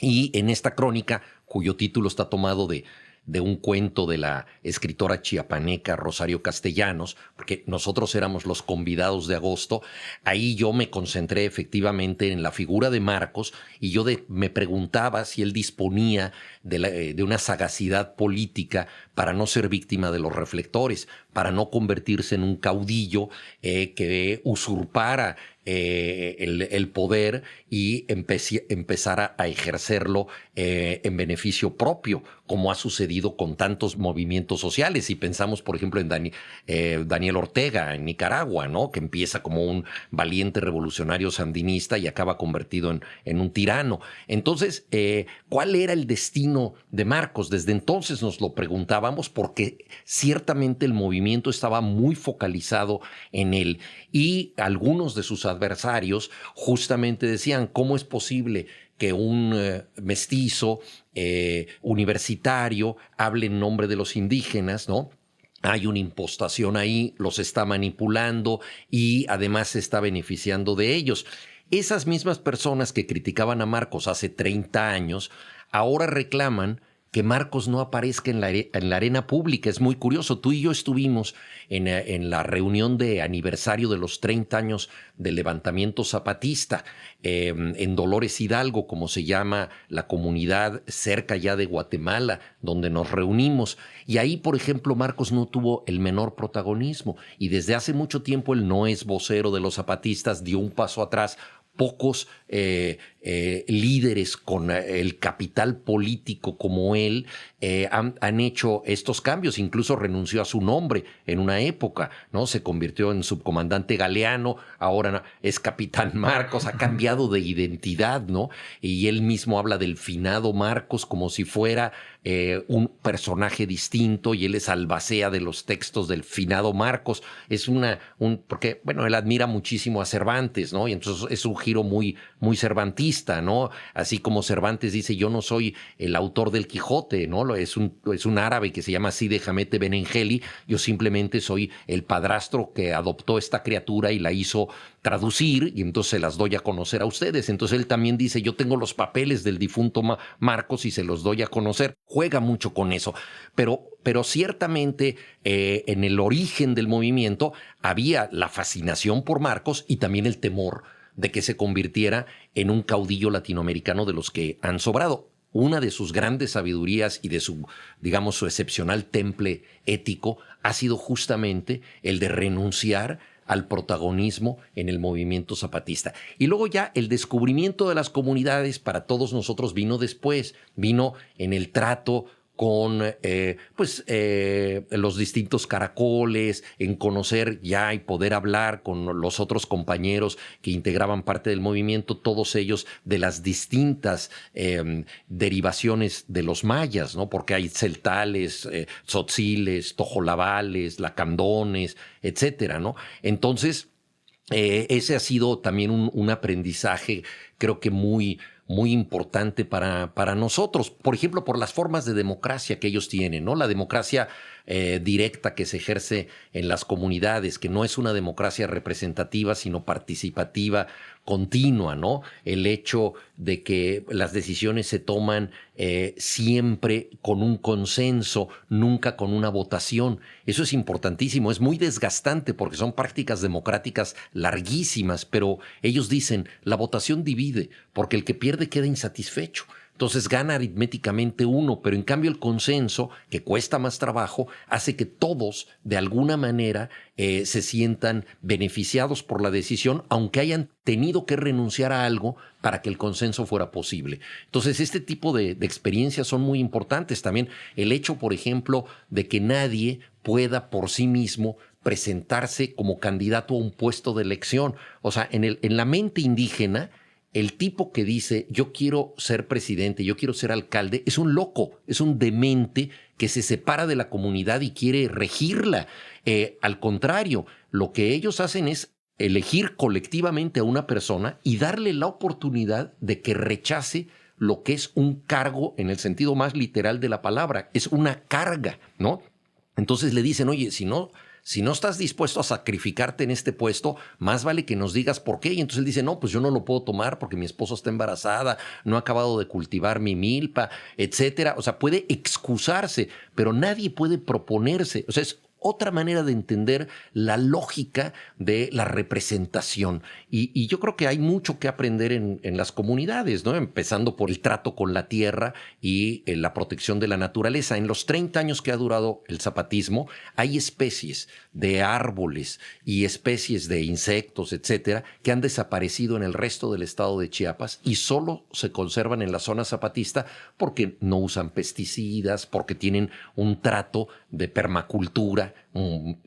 Y en esta crónica, cuyo título está tomado de un cuento de la escritora chiapaneca Rosario Castellanos, porque nosotros éramos los convidados de agosto, ahí yo me concentré efectivamente en la figura de Marcos y yo me preguntaba si él disponía de una sagacidad política para no ser víctima de los reflectores, para no convertirse en un caudillo que usurpara el poder y empezara a ejercerlo en beneficio propio, como ha sucedido con tantos movimientos sociales. Si pensamos, por ejemplo, en Daniel Ortega en Nicaragua, ¿no? Que empieza como un valiente revolucionario sandinista y acaba convertido en un tirano. Entonces, ¿cuál era el destino de Marcos? Desde entonces nos lo preguntábamos porque ciertamente el movimiento estaba muy focalizado en él y algunos de sus adversarios justamente decían, ¿cómo es posible que un mestizo universitario hable en nombre de los indígenas, ¿no? Hay una impostación ahí, los está manipulando y además se está beneficiando de ellos. Esas mismas personas que criticaban a Marcos hace 30 años, ahora reclaman que Marcos no aparezca en la arena pública. Es muy curioso. Tú y yo estuvimos en la reunión de aniversario de los 30 años del levantamiento zapatista en Dolores Hidalgo, como se llama la comunidad cerca ya de Guatemala, donde nos reunimos. Y ahí, por ejemplo, Marcos no tuvo el menor protagonismo. Y desde hace mucho tiempo él no es vocero de los zapatistas, dio un paso atrás. Pocos líderes con el capital político como él han hecho estos cambios. Incluso renunció a su nombre en una época, ¿no? Se convirtió en subcomandante Galeano, ahora es capitán Marcos, ha cambiado de identidad, ¿no? Y él mismo habla del finado Marcos como si fuera un personaje distinto y él es albacea de los textos del finado Marcos. Es porque, bueno, él admira muchísimo a Cervantes, ¿no? Y entonces es un giro muy, muy cervantista, ¿no? Así como Cervantes dice, yo no soy el autor del Quijote, ¿no? Es un árabe que se llama Cide Hamete Benengeli, yo simplemente soy el padrastro que adoptó esta criatura y la hizo traducir y entonces se las doy a conocer a ustedes. Entonces él también dice, yo tengo los papeles del difunto Marcos y se los doy a conocer. Juega mucho con eso, pero ciertamente en el origen del movimiento había la fascinación por Marcos y también el temor de que se convirtiera en un caudillo latinoamericano de los que han sobrado. una de sus grandes sabidurías y de su, digamos, su excepcional temple ético ha sido justamente el de renunciar al protagonismo en el movimiento zapatista. Y luego ya el descubrimiento de las comunidades para todos nosotros vino después, vino en el trato con los distintos caracoles, en conocer ya y poder hablar con los otros compañeros que integraban parte del movimiento, todos ellos de las distintas derivaciones de los mayas, ¿no? Porque hay celtales, tzotziles, tojolabales, lacandones, etcétera, ¿no? Entonces, ese ha sido también un aprendizaje, creo que muy importante para nosotros. Por ejemplo, por las formas de democracia que ellos tienen, ¿no? La democracia directa que se ejerce en las comunidades, que no es una democracia representativa, sino participativa, continua, ¿no? El hecho de que las decisiones se toman siempre con un consenso, nunca con una votación. Eso es importantísimo, es muy desgastante porque son prácticas democráticas larguísimas, pero ellos dicen, la votación divide, porque el que pierde queda insatisfecho. Entonces gana aritméticamente uno, pero en cambio el consenso, que cuesta más trabajo, hace que todos de alguna manera se sientan beneficiados por la decisión, aunque hayan tenido que renunciar a algo para que el consenso fuera posible. Entonces este tipo de experiencias son muy importantes. También el hecho, por ejemplo, de que nadie pueda por sí mismo presentarse como candidato a un puesto de elección. O sea, en la mente indígena, el tipo que dice, yo quiero ser presidente, yo quiero ser alcalde, es un loco, es un demente que se separa de la comunidad y quiere regirla. Al contrario, lo que ellos hacen es elegir colectivamente a una persona y darle la oportunidad de que rechace lo que es un cargo en el sentido más literal de la palabra. Es una carga, ¿no? Entonces le dicen, oye, si no estás dispuesto a sacrificarte en este puesto, más vale que nos digas por qué. Y entonces él dice, no, pues yo no lo puedo tomar porque mi esposa está embarazada, no he acabado de cultivar mi milpa, etcétera. O sea, puede excusarse, pero nadie puede proponerse. O sea, es otra manera de entender la lógica de la representación. Y yo creo que hay mucho que aprender en las comunidades, ¿no? Empezando por el trato con la tierra y la protección de la naturaleza. En los 30 años que ha durado el zapatismo, hay especies de árboles y especies de insectos, etcétera, que han desaparecido en el resto del estado de Chiapas y solo se conservan en la zona zapatista porque no usan pesticidas, porque tienen un trato de permacultura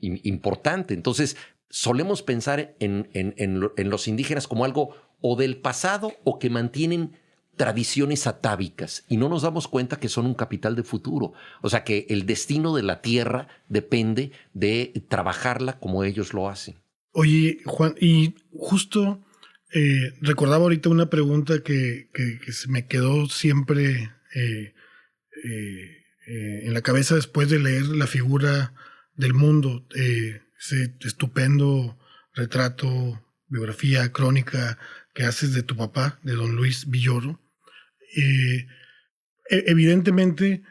importante. Entonces, solemos pensar en los indígenas como algo o del pasado o que mantienen tradiciones atávicas y no nos damos cuenta que son un capital de futuro. O sea, que el destino de la tierra depende de trabajarla como ellos lo hacen. Oye, Juan, y justo recordaba ahorita una pregunta que se me quedó siempre en la cabeza después de leer La figura del mundo, ese estupendo retrato, biografía, crónica que haces de tu papá, de don Luis Villoro. Evidentemente,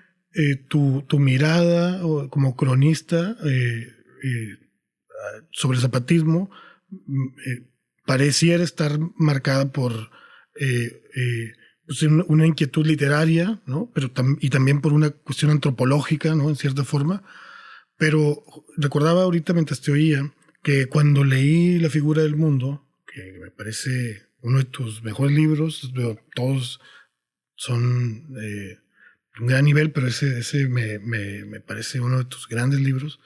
tu mirada como cronista sobre el zapatismo pareciera estar marcada por pues una inquietud literaria, ¿no? Pero y también por una cuestión antropológica, ¿no? En cierta forma. Pero recordaba ahorita mientras te oía que cuando leí La figura del mundo, que me parece uno de tus mejores libros, todos son de un gran nivel, pero ese me parece uno de tus grandes libros,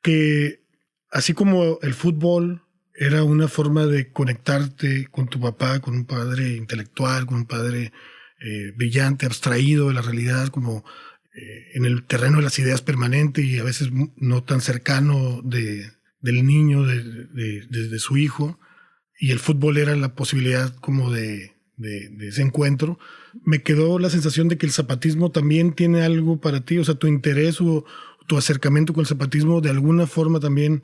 que así como el fútbol era una forma de conectarte con tu papá, con un padre intelectual, con un padre brillante, abstraído de la realidad, como en el terreno de las ideas permanente y a veces no tan cercano del niño, de su hijo, y el fútbol era la posibilidad como de ese encuentro. Me quedó la sensación de que el zapatismo también tiene algo para ti, o sea, tu interés o tu acercamiento con el zapatismo de alguna forma también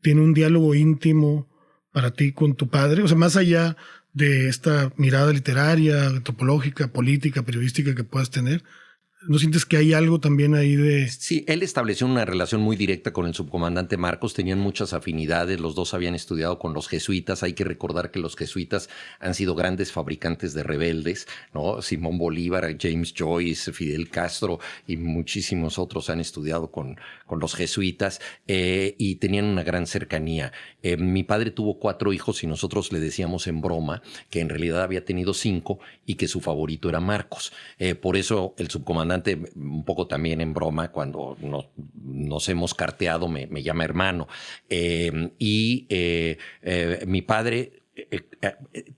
tiene un diálogo íntimo para ti con tu padre, o sea, más allá de esta mirada literaria, antropológica, política, periodística que puedas tener. ¿No sientes que hay algo también ahí de...? Sí, él estableció una relación muy directa con el subcomandante Marcos, tenían muchas afinidades, los dos habían estudiado con los jesuitas, hay que recordar que los jesuitas han sido grandes fabricantes de rebeldes, ¿no? Simón Bolívar, James Joyce, Fidel Castro y muchísimos otros han estudiado con los jesuitas y tenían una gran cercanía. Mi padre tuvo 4 hijos y nosotros le decíamos en broma que en realidad había tenido 5 y que su favorito era Marcos. Por eso el subcomandante, un poco también en broma, cuando nos hemos carteado, me llama hermano. Mi padre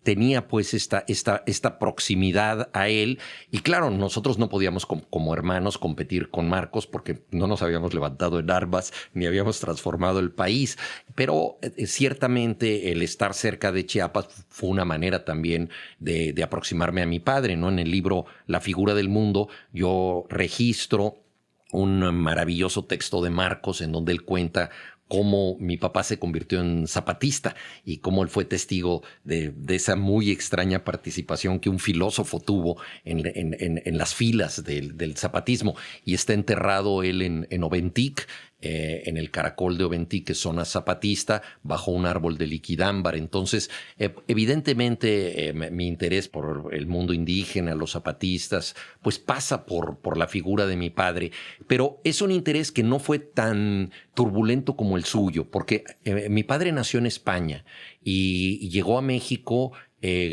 tenía pues esta proximidad a él y claro, nosotros no podíamos como hermanos competir con Marcos porque no nos habíamos levantado en armas ni habíamos transformado el país, pero ciertamente el estar cerca de Chiapas fue una manera también de aproximarme a mi padre, ¿no? En el libro La figura del mundo yo registro un maravilloso texto de Marcos en donde él cuenta cómo mi papá se convirtió en zapatista y cómo él fue testigo de esa muy extraña participación que un filósofo tuvo en las filas del zapatismo. Y está enterrado él en Oventic, en el Caracol de Oventic, que es zona zapatista, bajo un árbol de liquidámbar. Entonces, evidentemente, mi interés por el mundo indígena, los zapatistas, pues pasa por la figura de mi padre. Pero es un interés que no fue tan turbulento como el suyo, porque mi padre nació en España y llegó a México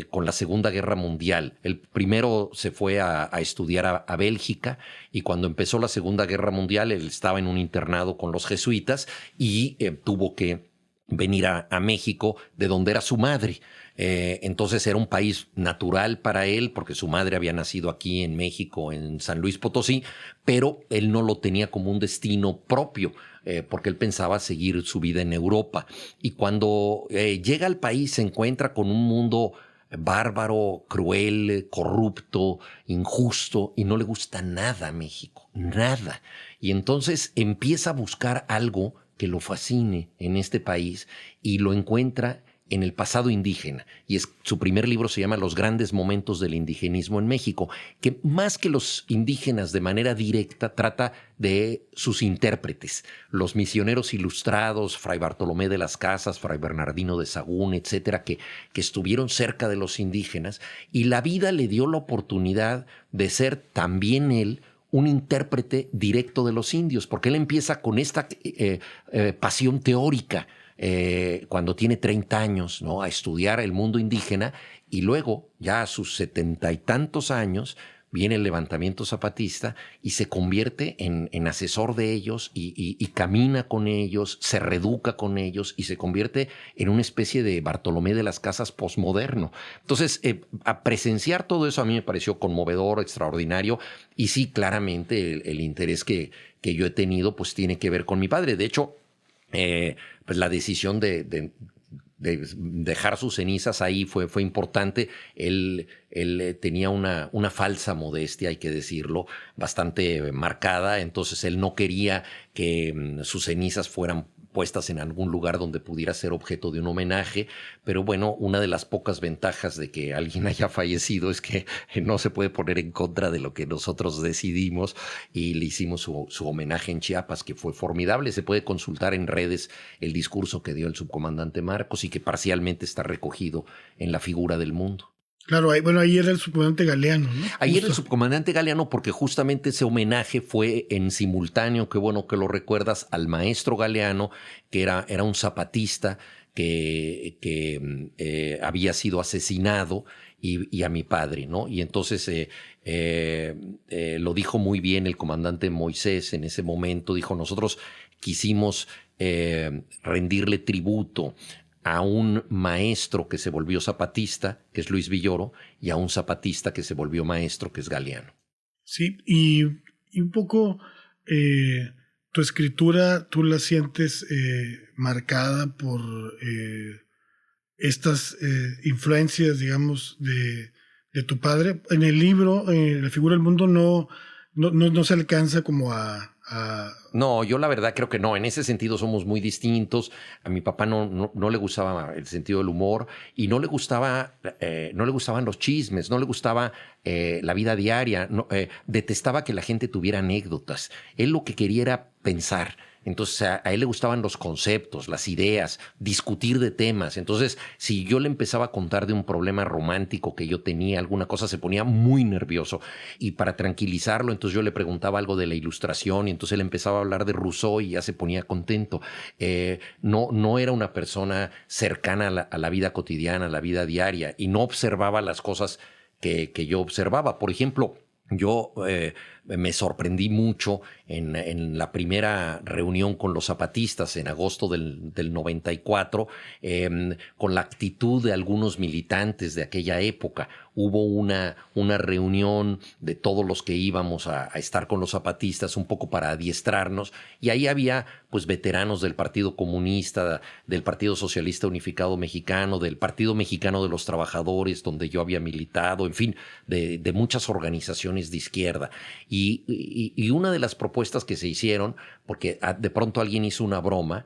con la Segunda Guerra Mundial. El primero se fue a estudiar a Bélgica y cuando empezó la Segunda Guerra Mundial él estaba en un internado con los jesuitas y tuvo que venir a México, de donde era su madre. Entonces era un país natural para él porque su madre había nacido aquí en México, en San Luis Potosí, pero él no lo tenía como un destino propio. Porque él pensaba seguir su vida en Europa. Y cuando llega al país se encuentra con un mundo bárbaro, cruel, corrupto, injusto, y no le gusta nada a México, nada. Y entonces empieza a buscar algo que lo fascine en este país y lo encuentra en el pasado indígena. Y su primer libro se llama Los grandes momentos del indigenismo en México, que más que los indígenas de manera directa trata de sus intérpretes, los misioneros ilustrados, Fray Bartolomé de las Casas, Fray Bernardino de Sahagún, etcétera, que estuvieron cerca de los indígenas, y la vida le dio la oportunidad de ser también él un intérprete directo de los indios, porque él empieza con esta pasión teórica cuando tiene 30 años, ¿no? A estudiar el mundo indígena y luego, ya a sus 70 y tantos años, viene el levantamiento zapatista y se convierte en asesor de ellos y camina con ellos, se reeduca con ellos y se convierte en una especie de Bartolomé de las Casas posmoderno. Entonces, a presenciar todo eso a mí me pareció conmovedor, extraordinario y sí, claramente el interés que yo he tenido pues tiene que ver con mi padre. De hecho, pues la decisión de dejar sus cenizas ahí fue importante. Él tenía una falsa modestia, hay que decirlo, bastante marcada. Entonces él no quería que sus cenizas fueran puestas en algún lugar donde pudiera ser objeto de un homenaje, pero bueno, una de las pocas ventajas de que alguien haya fallecido es que no se puede poner en contra de lo que nosotros decidimos y le hicimos su homenaje en Chiapas, que fue formidable. Se puede consultar en redes el discurso que dio el subcomandante Marcos y que parcialmente está recogido en La figura del mundo. Claro, ahí era el subcomandante Galeano, ¿no? Ahí era el subcomandante Galeano porque justamente ese homenaje fue en simultáneo, qué bueno que lo recuerdas, al maestro Galeano, que era un zapatista que había sido asesinado y a mi padre, ¿no? Y entonces lo dijo muy bien el comandante Moisés en ese momento, dijo, nosotros quisimos rendirle tributo a un maestro que se volvió zapatista, que es Luis Villoro, y a un zapatista que se volvió maestro, que es Galeano. Sí, y un poco tu escritura, tú la sientes marcada por estas influencias, digamos, de tu padre. En el libro, La figura del mundo, no se alcanza como a No, yo la verdad creo que no. En ese sentido somos muy distintos. A mi papá no le gustaba el sentido del humor y no le gustaban los chismes, no le gustaba la vida diaria. Detestaba que la gente tuviera anécdotas. Él lo que quería era pensar. Entonces a él le gustaban los conceptos, las ideas, discutir de temas. Entonces, si yo le empezaba a contar de un problema romántico que yo tenía, alguna cosa, se ponía muy nervioso. Y para tranquilizarlo, entonces yo le preguntaba algo de la Ilustración y entonces él empezaba a hablar de Rousseau y ya se ponía contento. No era una persona cercana a la vida cotidiana, a la vida diaria, y no observaba las cosas que yo observaba. Por ejemplo, yo me sorprendí mucho en la primera reunión con los zapatistas en agosto del 94, con la actitud de algunos militantes de aquella época. Hubo una reunión de todos los que íbamos a estar con los zapatistas, un poco para adiestrarnos, y ahí había pues veteranos del Partido Comunista, del Partido Socialista Unificado Mexicano, del Partido Mexicano de los Trabajadores, donde yo había militado, en fin, de muchas organizaciones de izquierda. Y una de las propuestas que se hicieron, porque de pronto alguien hizo una broma,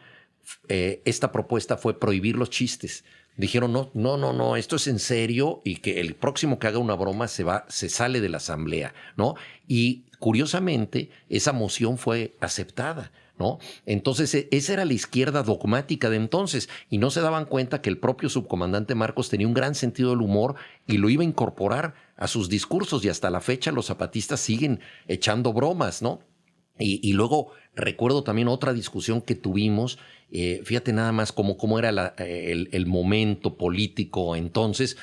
esta propuesta fue prohibir los chistes. Dijeron, no, esto es en serio y que el próximo que haga una broma se sale de la asamblea, ¿no? Y curiosamente, esa moción fue aceptada, ¿no? Entonces, esa era la izquierda dogmática de entonces y no se daban cuenta que el propio subcomandante Marcos tenía un gran sentido del humor y lo iba a incorporar a sus discursos y hasta la fecha los zapatistas siguen echando bromas, ¿no? Y luego recuerdo también otra discusión que tuvimos, fíjate nada más cómo era el momento político entonces.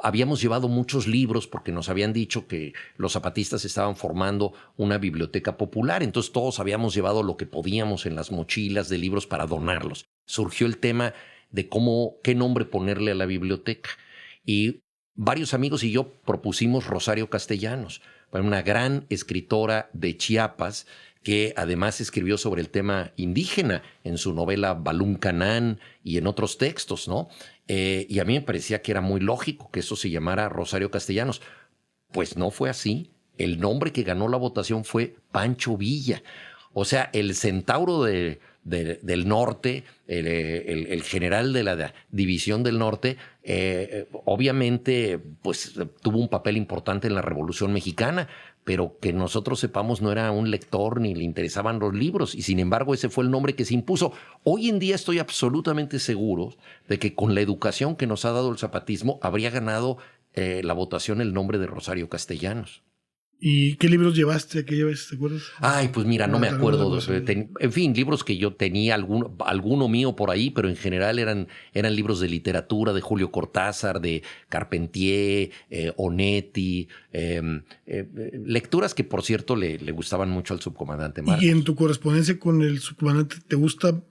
Habíamos llevado muchos libros porque nos habían dicho que los zapatistas estaban formando una biblioteca popular, entonces todos habíamos llevado lo que podíamos en las mochilas de libros para donarlos. Surgió el tema de qué nombre ponerle a la biblioteca y varios amigos y yo propusimos Rosario Castellanos, una gran escritora de Chiapas que además escribió sobre el tema indígena en su novela Balún Canán y en otros textos, ¿no? Y a mí me parecía que era muy lógico que eso se llamara Rosario Castellanos. Pues no fue así. El nombre que ganó la votación fue Pancho Villa. O sea, el centauro del norte, el general de la División del Norte, obviamente pues tuvo un papel importante en la Revolución Mexicana, pero que nosotros sepamos no era un lector ni le interesaban los libros y sin embargo ese fue el nombre que se impuso. Hoy en día estoy absolutamente seguro de que con la educación que nos ha dado el zapatismo habría ganado la votación el nombre de Rosario Castellanos. ¿Y qué libros llevaste aquella vez, te acuerdas? Ay, pues mira, no me acuerdo. En fin, libros que yo tenía, alguno mío por ahí, pero en general eran libros de literatura, de Julio Cortázar, de Carpentier, Onetti, lecturas que, por cierto, le gustaban mucho al subcomandante Marcos. ¿Y en tu correspondencia con el subcomandante te gusta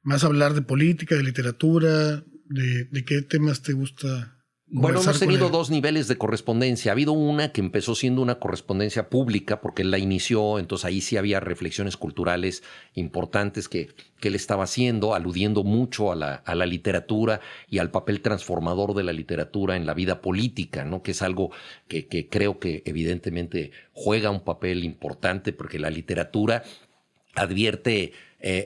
más hablar de política, de literatura? ¿De qué temas te gusta? Bueno, hemos tenido dos niveles de correspondencia. Ha habido una que empezó siendo una correspondencia pública porque él la inició, entonces ahí sí había reflexiones culturales importantes que él estaba haciendo, aludiendo mucho a la literatura y al papel transformador de la literatura en la vida política, ¿no? Que es algo que creo que evidentemente juega un papel importante porque la literatura advierte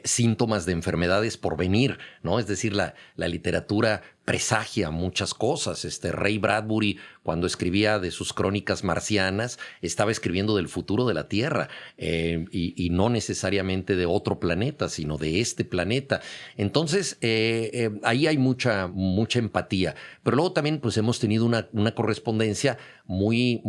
síntomas de enfermedades por venir, ¿no? Es decir, la literatura presagia muchas cosas. Ray Bradbury, cuando escribía de sus crónicas marcianas, estaba escribiendo del futuro de la Tierra y no necesariamente de otro planeta, sino de este planeta. Entonces, ahí hay mucha empatía. Pero luego también pues, hemos tenido una correspondencia muy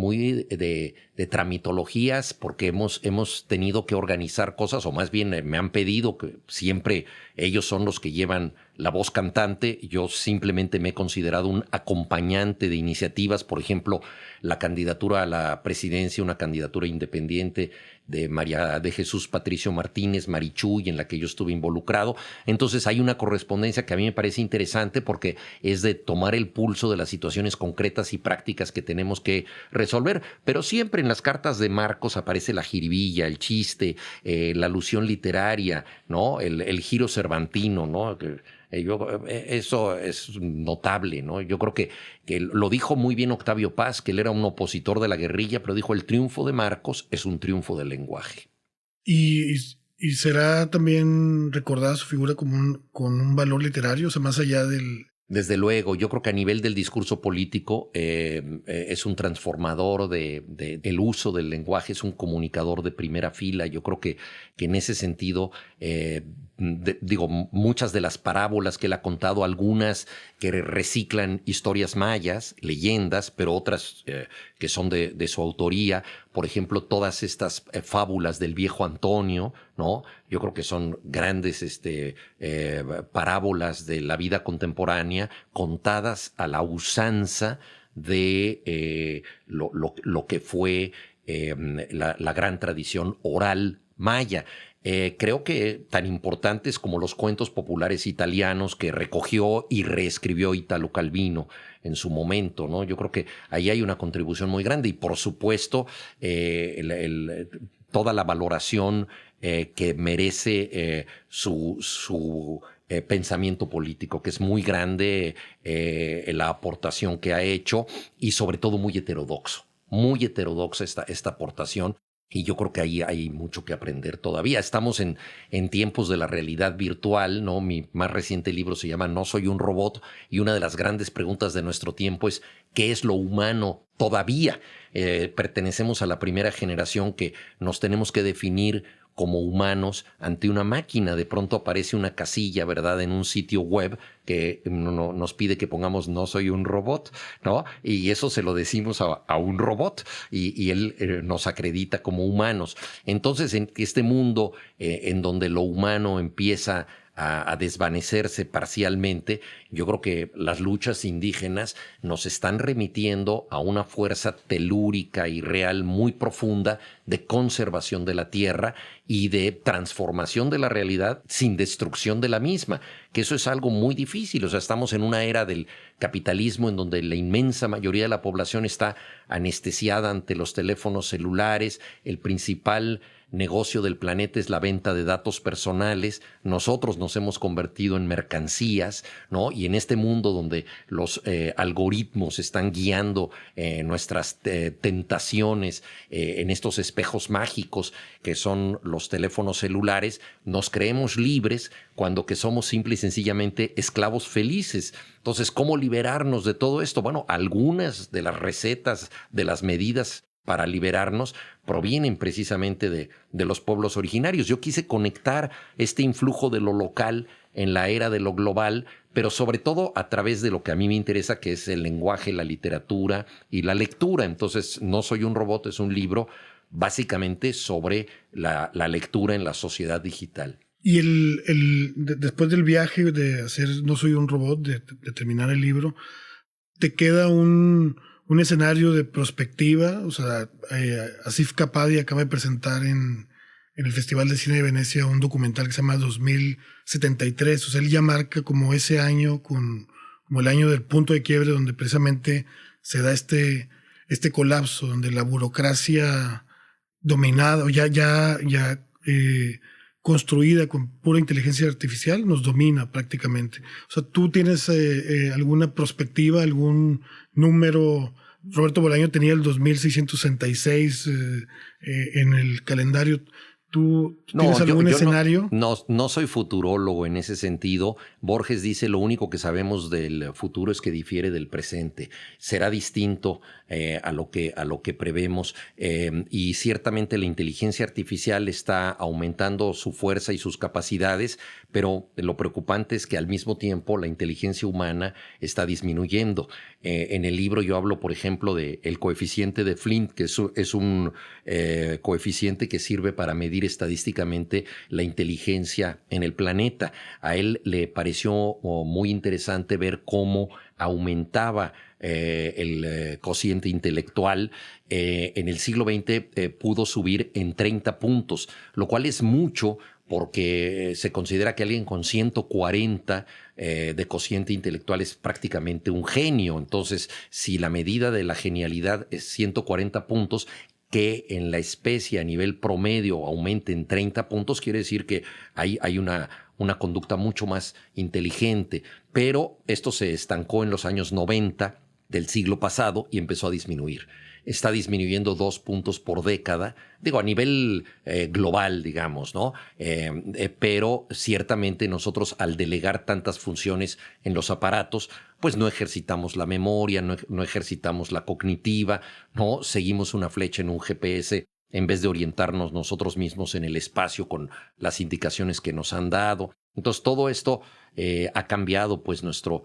de tramitologías porque hemos tenido que organizar cosas, o más bien me han pedido que siempre ellos son los que llevan la voz cantante. Yo simplemente me he considerado un acompañante de iniciativas, por ejemplo, la candidatura a la presidencia, una candidatura independiente de María de Jesús Patricio Martínez, Marichuy, en la que yo estuve involucrado. Entonces hay una correspondencia que a mí me parece interesante porque es de tomar el pulso de las situaciones concretas y prácticas que tenemos que resolver, pero siempre en las cartas de Marcos aparece la jiribilla, el chiste, la alusión literaria, ¿no? El giro cervantino, ¿no? Eso es notable, ¿no? Yo creo que lo dijo muy bien Octavio Paz, que él era un opositor de la guerrilla, pero dijo: el triunfo de Marcos es un triunfo del lenguaje. Y, y será también recordada su figura como con un valor literario, o sea, más allá del... Desde luego, yo creo que a nivel del discurso político es un transformador el uso del lenguaje, es un comunicador de primera fila. Yo creo que en ese sentido, digo, muchas de las parábolas que él ha contado, algunas que reciclan historias mayas, leyendas, pero otras que son de su autoría. Por ejemplo, todas estas fábulas del viejo Antonio, ¿no? Yo creo que son grandes parábolas de la vida contemporánea contadas a la usanza de lo que fue la gran tradición oral maya. Creo que tan importantes como los cuentos populares italianos que recogió y reescribió Italo Calvino en su momento, ¿no? Yo creo que ahí hay una contribución muy grande y por supuesto toda la valoración que merece su pensamiento político, que es muy grande la aportación que ha hecho y sobre todo muy heterodoxa esta aportación. Y yo creo que ahí hay mucho que aprender todavía. Estamos en tiempos de la realidad virtual, ¿no? Mi más reciente libro se llama No soy un robot y una de las grandes preguntas de nuestro tiempo es ¿qué es lo humano todavía? Pertenecemos a la primera generación que nos tenemos que definir como humanos ante una máquina. De pronto aparece una casilla, ¿verdad?, en un sitio web que nos pide que pongamos no soy un robot, ¿no? Y eso se lo decimos a un robot y él nos acredita como humanos. Entonces, en este mundo en donde lo humano empieza a desvanecerse parcialmente, yo creo que las luchas indígenas nos están remitiendo a una fuerza telúrica y real muy profunda de conservación de la tierra y de transformación de la realidad sin destrucción de la misma, que eso es algo muy difícil. O sea, estamos en una era del capitalismo en donde la inmensa mayoría de la población está anestesiada ante los teléfonos celulares. El principal negocio del planeta es la venta de datos personales. Nosotros nos hemos convertido en mercancías, ¿no? Y en este mundo donde los algoritmos están guiando nuestras tentaciones en estos espejos mágicos que son los teléfonos celulares, nos creemos libres cuando que somos simple y sencillamente esclavos felices. Entonces, ¿cómo liberarnos de todo esto? Bueno, algunas de las recetas, de las medidas para liberarnos provienen precisamente de los pueblos originarios. Yo quise conectar este influjo de lo local en la era de lo global, pero sobre todo a través de lo que a mí me interesa, que es el lenguaje, la literatura y la lectura. Entonces, No soy un robot es un libro básicamente sobre la lectura en la sociedad digital. Y después del viaje de hacer No soy un robot, de terminar el libro, te queda un escenario de prospectiva. O sea, Asif Kapadia acaba de presentar en el Festival de Cine de Venecia un documental que se llama 2073. O sea, él ya marca como ese año como el año del punto de quiebre donde precisamente se da este colapso, donde la burocracia dominada o ya construida con pura inteligencia artificial nos domina prácticamente. O sea, ¿tú tienes alguna perspectiva, algún número? Roberto Bolaño tenía el 2666 en el calendario. ¿Tú tienes algún escenario? No soy futurólogo en ese sentido. Borges dice lo único que sabemos del futuro es que difiere del presente. Será distinto a lo que prevemos y ciertamente la inteligencia artificial está aumentando su fuerza y sus capacidades, pero lo preocupante es que al mismo tiempo la inteligencia humana está disminuyendo. En el libro yo hablo, por ejemplo, del coeficiente de Flint, que es un coeficiente que sirve para medir estadísticamente la inteligencia en el planeta. A él le pareció muy interesante ver cómo aumentaba el cociente intelectual. En el siglo XX pudo subir en 30 puntos, lo cual es mucho porque se considera que alguien con 140 de cociente intelectual es prácticamente un genio. Entonces, si la medida de la genialidad es 140 puntos, que en la especie a nivel promedio aumente en 30 puntos, quiere decir que hay una conducta mucho más inteligente. Pero esto se estancó en los años 90 del siglo pasado y empezó a disminuir. está disminuyendo 2 puntos por década, digo, a nivel global, digamos, ¿no? Pero ciertamente nosotros, al delegar tantas funciones en los aparatos, pues no ejercitamos la memoria, no ejercitamos la cognitiva, ¿no? Seguimos una flecha en un GPS en vez de orientarnos nosotros mismos en el espacio con las indicaciones que nos han dado. Entonces, todo esto ha cambiado pues nuestro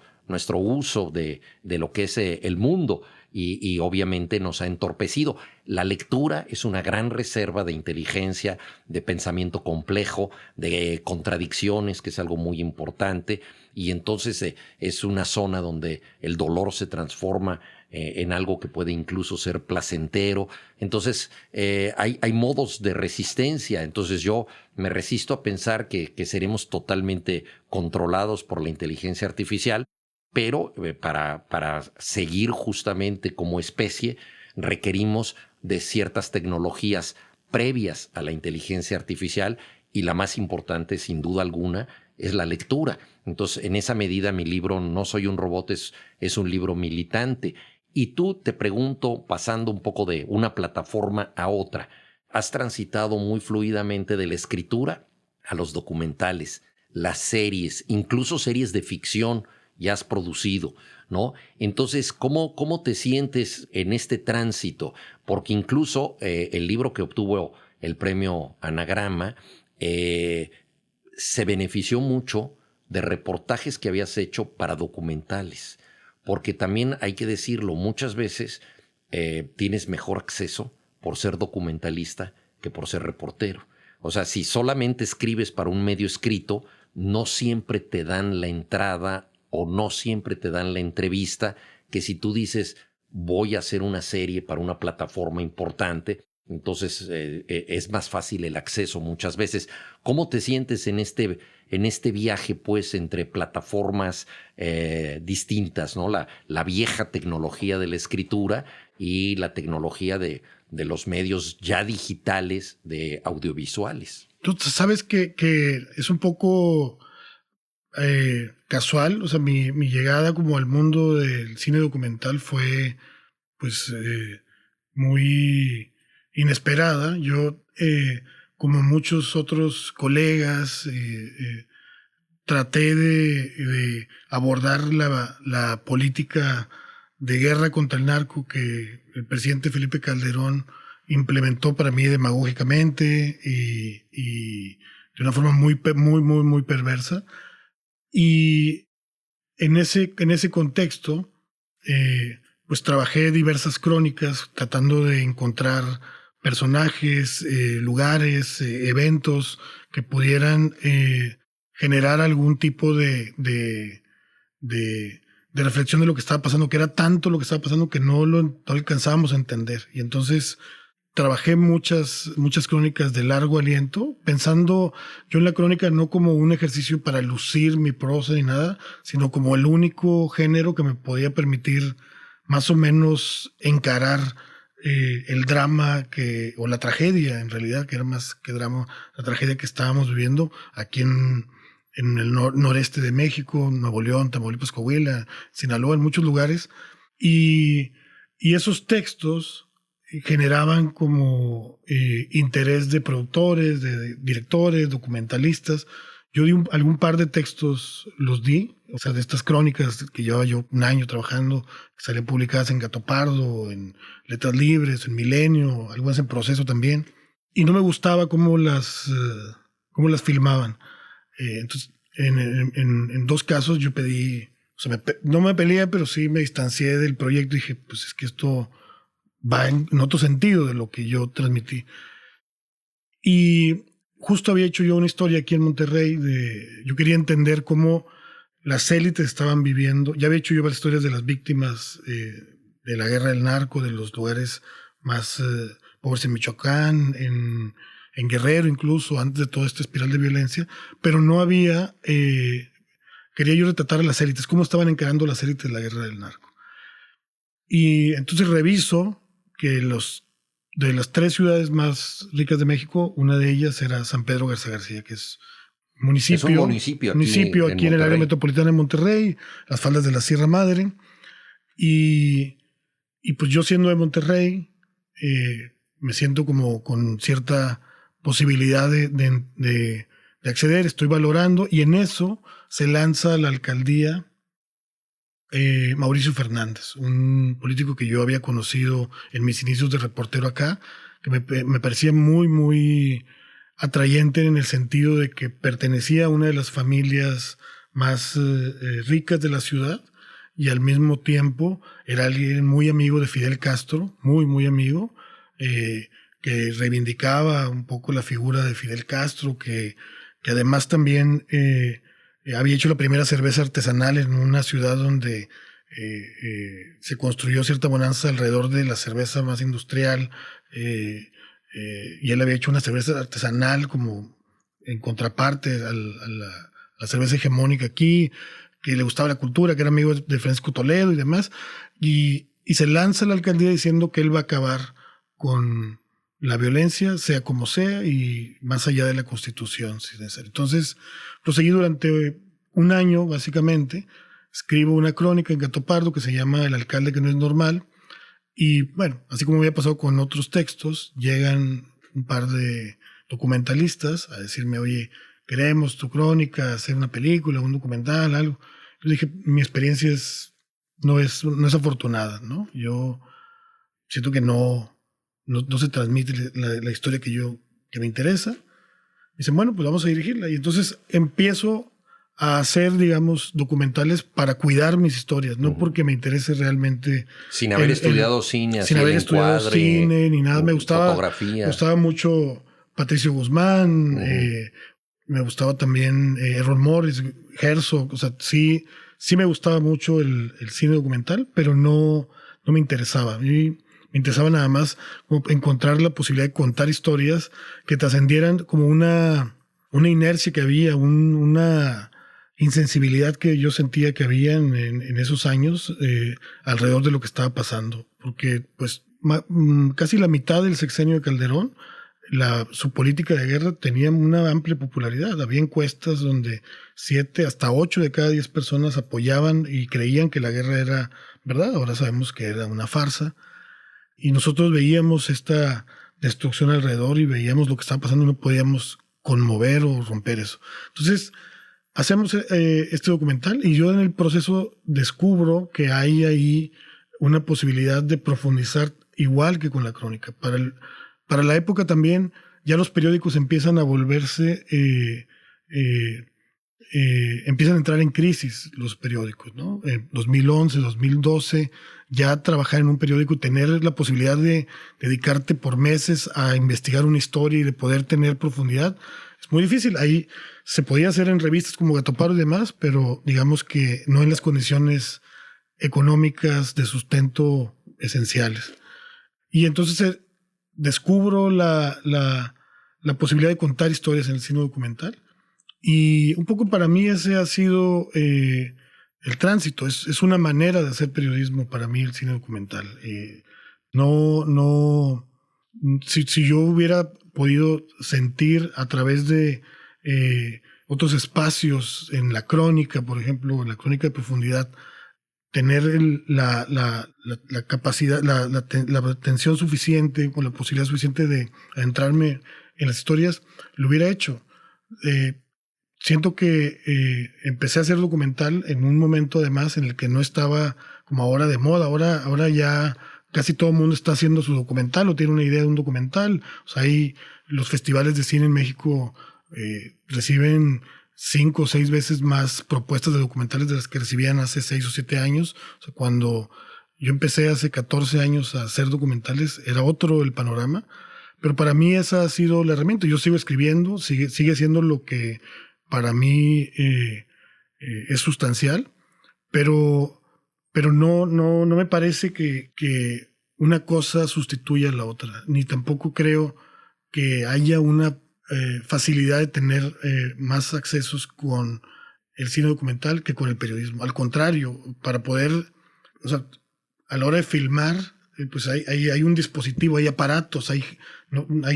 uso de lo que es el mundo y obviamente nos ha entorpecido. La lectura es una gran reserva de inteligencia, de pensamiento complejo, de contradicciones, que es algo muy importante, y entonces es una zona donde el dolor se transforma en algo que puede incluso ser placentero. Entonces hay modos de resistencia. Entonces yo me resisto a pensar que seremos totalmente controlados por la inteligencia artificial, pero para seguir justamente como especie requerimos de ciertas tecnologías previas a la inteligencia artificial, y la más importante, sin duda alguna, es la lectura. Entonces, en esa medida, mi libro No soy un robot es un libro militante. Y tú, te pregunto, pasando un poco de una plataforma a otra, has transitado muy fluidamente de la escritura a los documentales, las series, incluso series de ficción ya has producido, ¿no? Entonces, ¿cómo te sientes en este tránsito? Porque incluso el libro que obtuvo el premio Anagrama se benefició mucho de reportajes que habías hecho para documentales. Porque también hay que decirlo, muchas veces tienes mejor acceso por ser documentalista que por ser reportero. O sea, si solamente escribes para un medio escrito, no siempre te dan la entrada o no siempre te dan la entrevista, que si tú dices voy a hacer una serie para una plataforma importante, entonces es más fácil el acceso muchas veces. ¿Cómo te sientes en este viaje, pues, entre plataformas distintas, ¿no? La vieja tecnología de la escritura y la tecnología de los medios ya digitales de audiovisuales? Tú sabes que es un poco casual. O sea, mi llegada como al mundo del cine documental fue pues muy inesperada. Yo, como muchos otros colegas, traté de abordar la política de guerra contra el narco que el presidente Felipe Calderón implementó para mí demagógicamente y de una forma muy perversa. Y en ese contexto, pues trabajé diversas crónicas tratando de encontrar personajes, lugares, eventos que pudieran generar algún tipo de reflexión de lo que estaba pasando, que era tanto lo que estaba pasando que no alcanzábamos a entender. Y entonces trabajé muchas crónicas de largo aliento, pensando yo en la crónica no como un ejercicio para lucir mi prosa ni nada, sino como el único género que me podía permitir más o menos encarar el drama o la tragedia, en realidad, que era más que drama, la tragedia que estábamos viviendo aquí en el noreste de México, Nuevo León, Tamaulipas, Coahuila, Sinaloa, en muchos lugares. Y esos textos generaban como interés de productores, de directores, documentalistas. Yo di algún par de textos, los di, o sea, de estas crónicas que llevaba yo un año trabajando, que salían publicadas en Gato Pardo, en Letras Libres, en Milenio, algunas en Proceso también. Y no me gustaba cómo las filmaban. Entonces, en 2 casos yo pedí, o sea, no me peleé, pero sí me distancié del proyecto y dije, pues es que esto va en otro sentido de lo que yo transmití. Y justo había hecho yo una historia aquí en Monterrey, yo quería entender cómo las élites estaban viviendo. Ya había hecho yo varias historias de las víctimas de la guerra del narco, de los lugares más pobres en Michoacán, en Guerrero incluso, antes de toda esta espiral de violencia, pero no había, quería yo retratar a las élites, cómo estaban encarando las élites la guerra del narco. Y entonces reviso que de las 3 ciudades más ricas de México, una de ellas era San Pedro Garza García, que es un municipio aquí en el área metropolitana de Monterrey, las faldas de la Sierra Madre, y Y pues yo siendo de Monterrey, me siento como con cierta posibilidad de acceder, estoy valorando, y en eso se lanza a la alcaldía Mauricio Fernández, un político que yo había conocido en mis inicios de reportero acá, que me parecía muy, muy atrayente en el sentido de que pertenecía a una de las familias más ricas de la ciudad, y al mismo tiempo era alguien muy amigo de Fidel Castro, muy, muy amigo, que reivindicaba un poco la figura de Fidel Castro, que además también había hecho la primera cerveza artesanal en una ciudad donde se construyó cierta bonanza alrededor de la cerveza más industrial, y él había hecho una cerveza artesanal como en contraparte a la cerveza hegemónica aquí, que le gustaba la cultura, que era amigo de Francisco Toledo y demás, y se lanza a la alcaldía diciendo que él va a acabar con la violencia, sea como sea, y más allá de la Constitución, si es necesario. Entonces, proseguí durante un año, básicamente. Escribo una crónica en Gato Pardo que se llama El alcalde que no es normal. Y bueno, así como había pasado con otros textos, llegan un par de documentalistas a decirme, oye, queremos tu crónica, hacer una película, un documental, algo. Yo dije, mi experiencia no es afortunada, ¿no? Yo siento que no se transmite la historia que me interesa. Dicen, bueno, pues vamos a dirigirla. Y entonces empiezo a hacer, digamos, documentales para cuidar mis historias, no porque me interese realmente. Sin haber estudiado cine, sin haber estudiado cine ni nada. Me gustaba mucho Patricio Guzmán, me gustaba también Errol Morris, Herzog. O sea, sí me gustaba mucho el cine documental, pero no me interesaba. Me interesaba nada más como encontrar la posibilidad de contar historias que trascendieran como una inercia que había, una insensibilidad que yo sentía que había en esos años alrededor de lo que estaba pasando. Porque pues casi la mitad del sexenio de Calderón, su política de guerra tenía una amplia popularidad. Había encuestas donde 7 hasta 8 de cada 10 personas apoyaban y creían que la guerra era verdad. Ahora sabemos que era una farsa. Y nosotros veíamos esta destrucción alrededor y veíamos lo que estaba pasando y no podíamos conmover o romper eso. Entonces, hacemos este documental y yo en el proceso descubro que hay ahí una posibilidad de profundizar igual que con la crónica. Para la época también ya los periódicos empiezan a volverse, empiezan a entrar en crisis los periódicos, ¿no? En 2011, 2012, ya trabajar en un periódico y tener la posibilidad de dedicarte por meses a investigar una historia y de poder tener profundidad es muy difícil. Ahí se podía hacer en revistas como Gato Pardo y demás, pero digamos que no en las condiciones económicas de sustento esenciales. Y entonces descubro la posibilidad de contar historias en el cine documental. Y un poco para mí ese ha sido el tránsito. Es una manera de hacer periodismo para mí el cine documental. Si yo hubiera podido sentir a través de otros espacios en la crónica, por ejemplo, en la crónica de profundidad, tener la capacidad, la atención suficiente o la posibilidad suficiente de adentrarme en las historias, lo hubiera hecho. Siento que empecé a hacer documental en un momento además en el que no estaba como ahora de moda. Ahora ya casi todo el mundo está haciendo su documental o tiene una idea de un documental. O sea, ahí los festivales de cine en México reciben 5 o 6 veces más propuestas de documentales de las que recibían hace 6 o 7 años. O sea, cuando yo empecé hace 14 años a hacer documentales, era otro el panorama. Pero para mí esa ha sido la herramienta. Yo sigo escribiendo, sigue siendo lo que para mí es sustancial, pero no me parece que una cosa sustituya a la otra, ni tampoco creo que haya una facilidad de tener más accesos con el cine documental que con el periodismo. Al contrario, para poder, o sea, a la hora de filmar, pues hay un dispositivo, hay aparatos, hay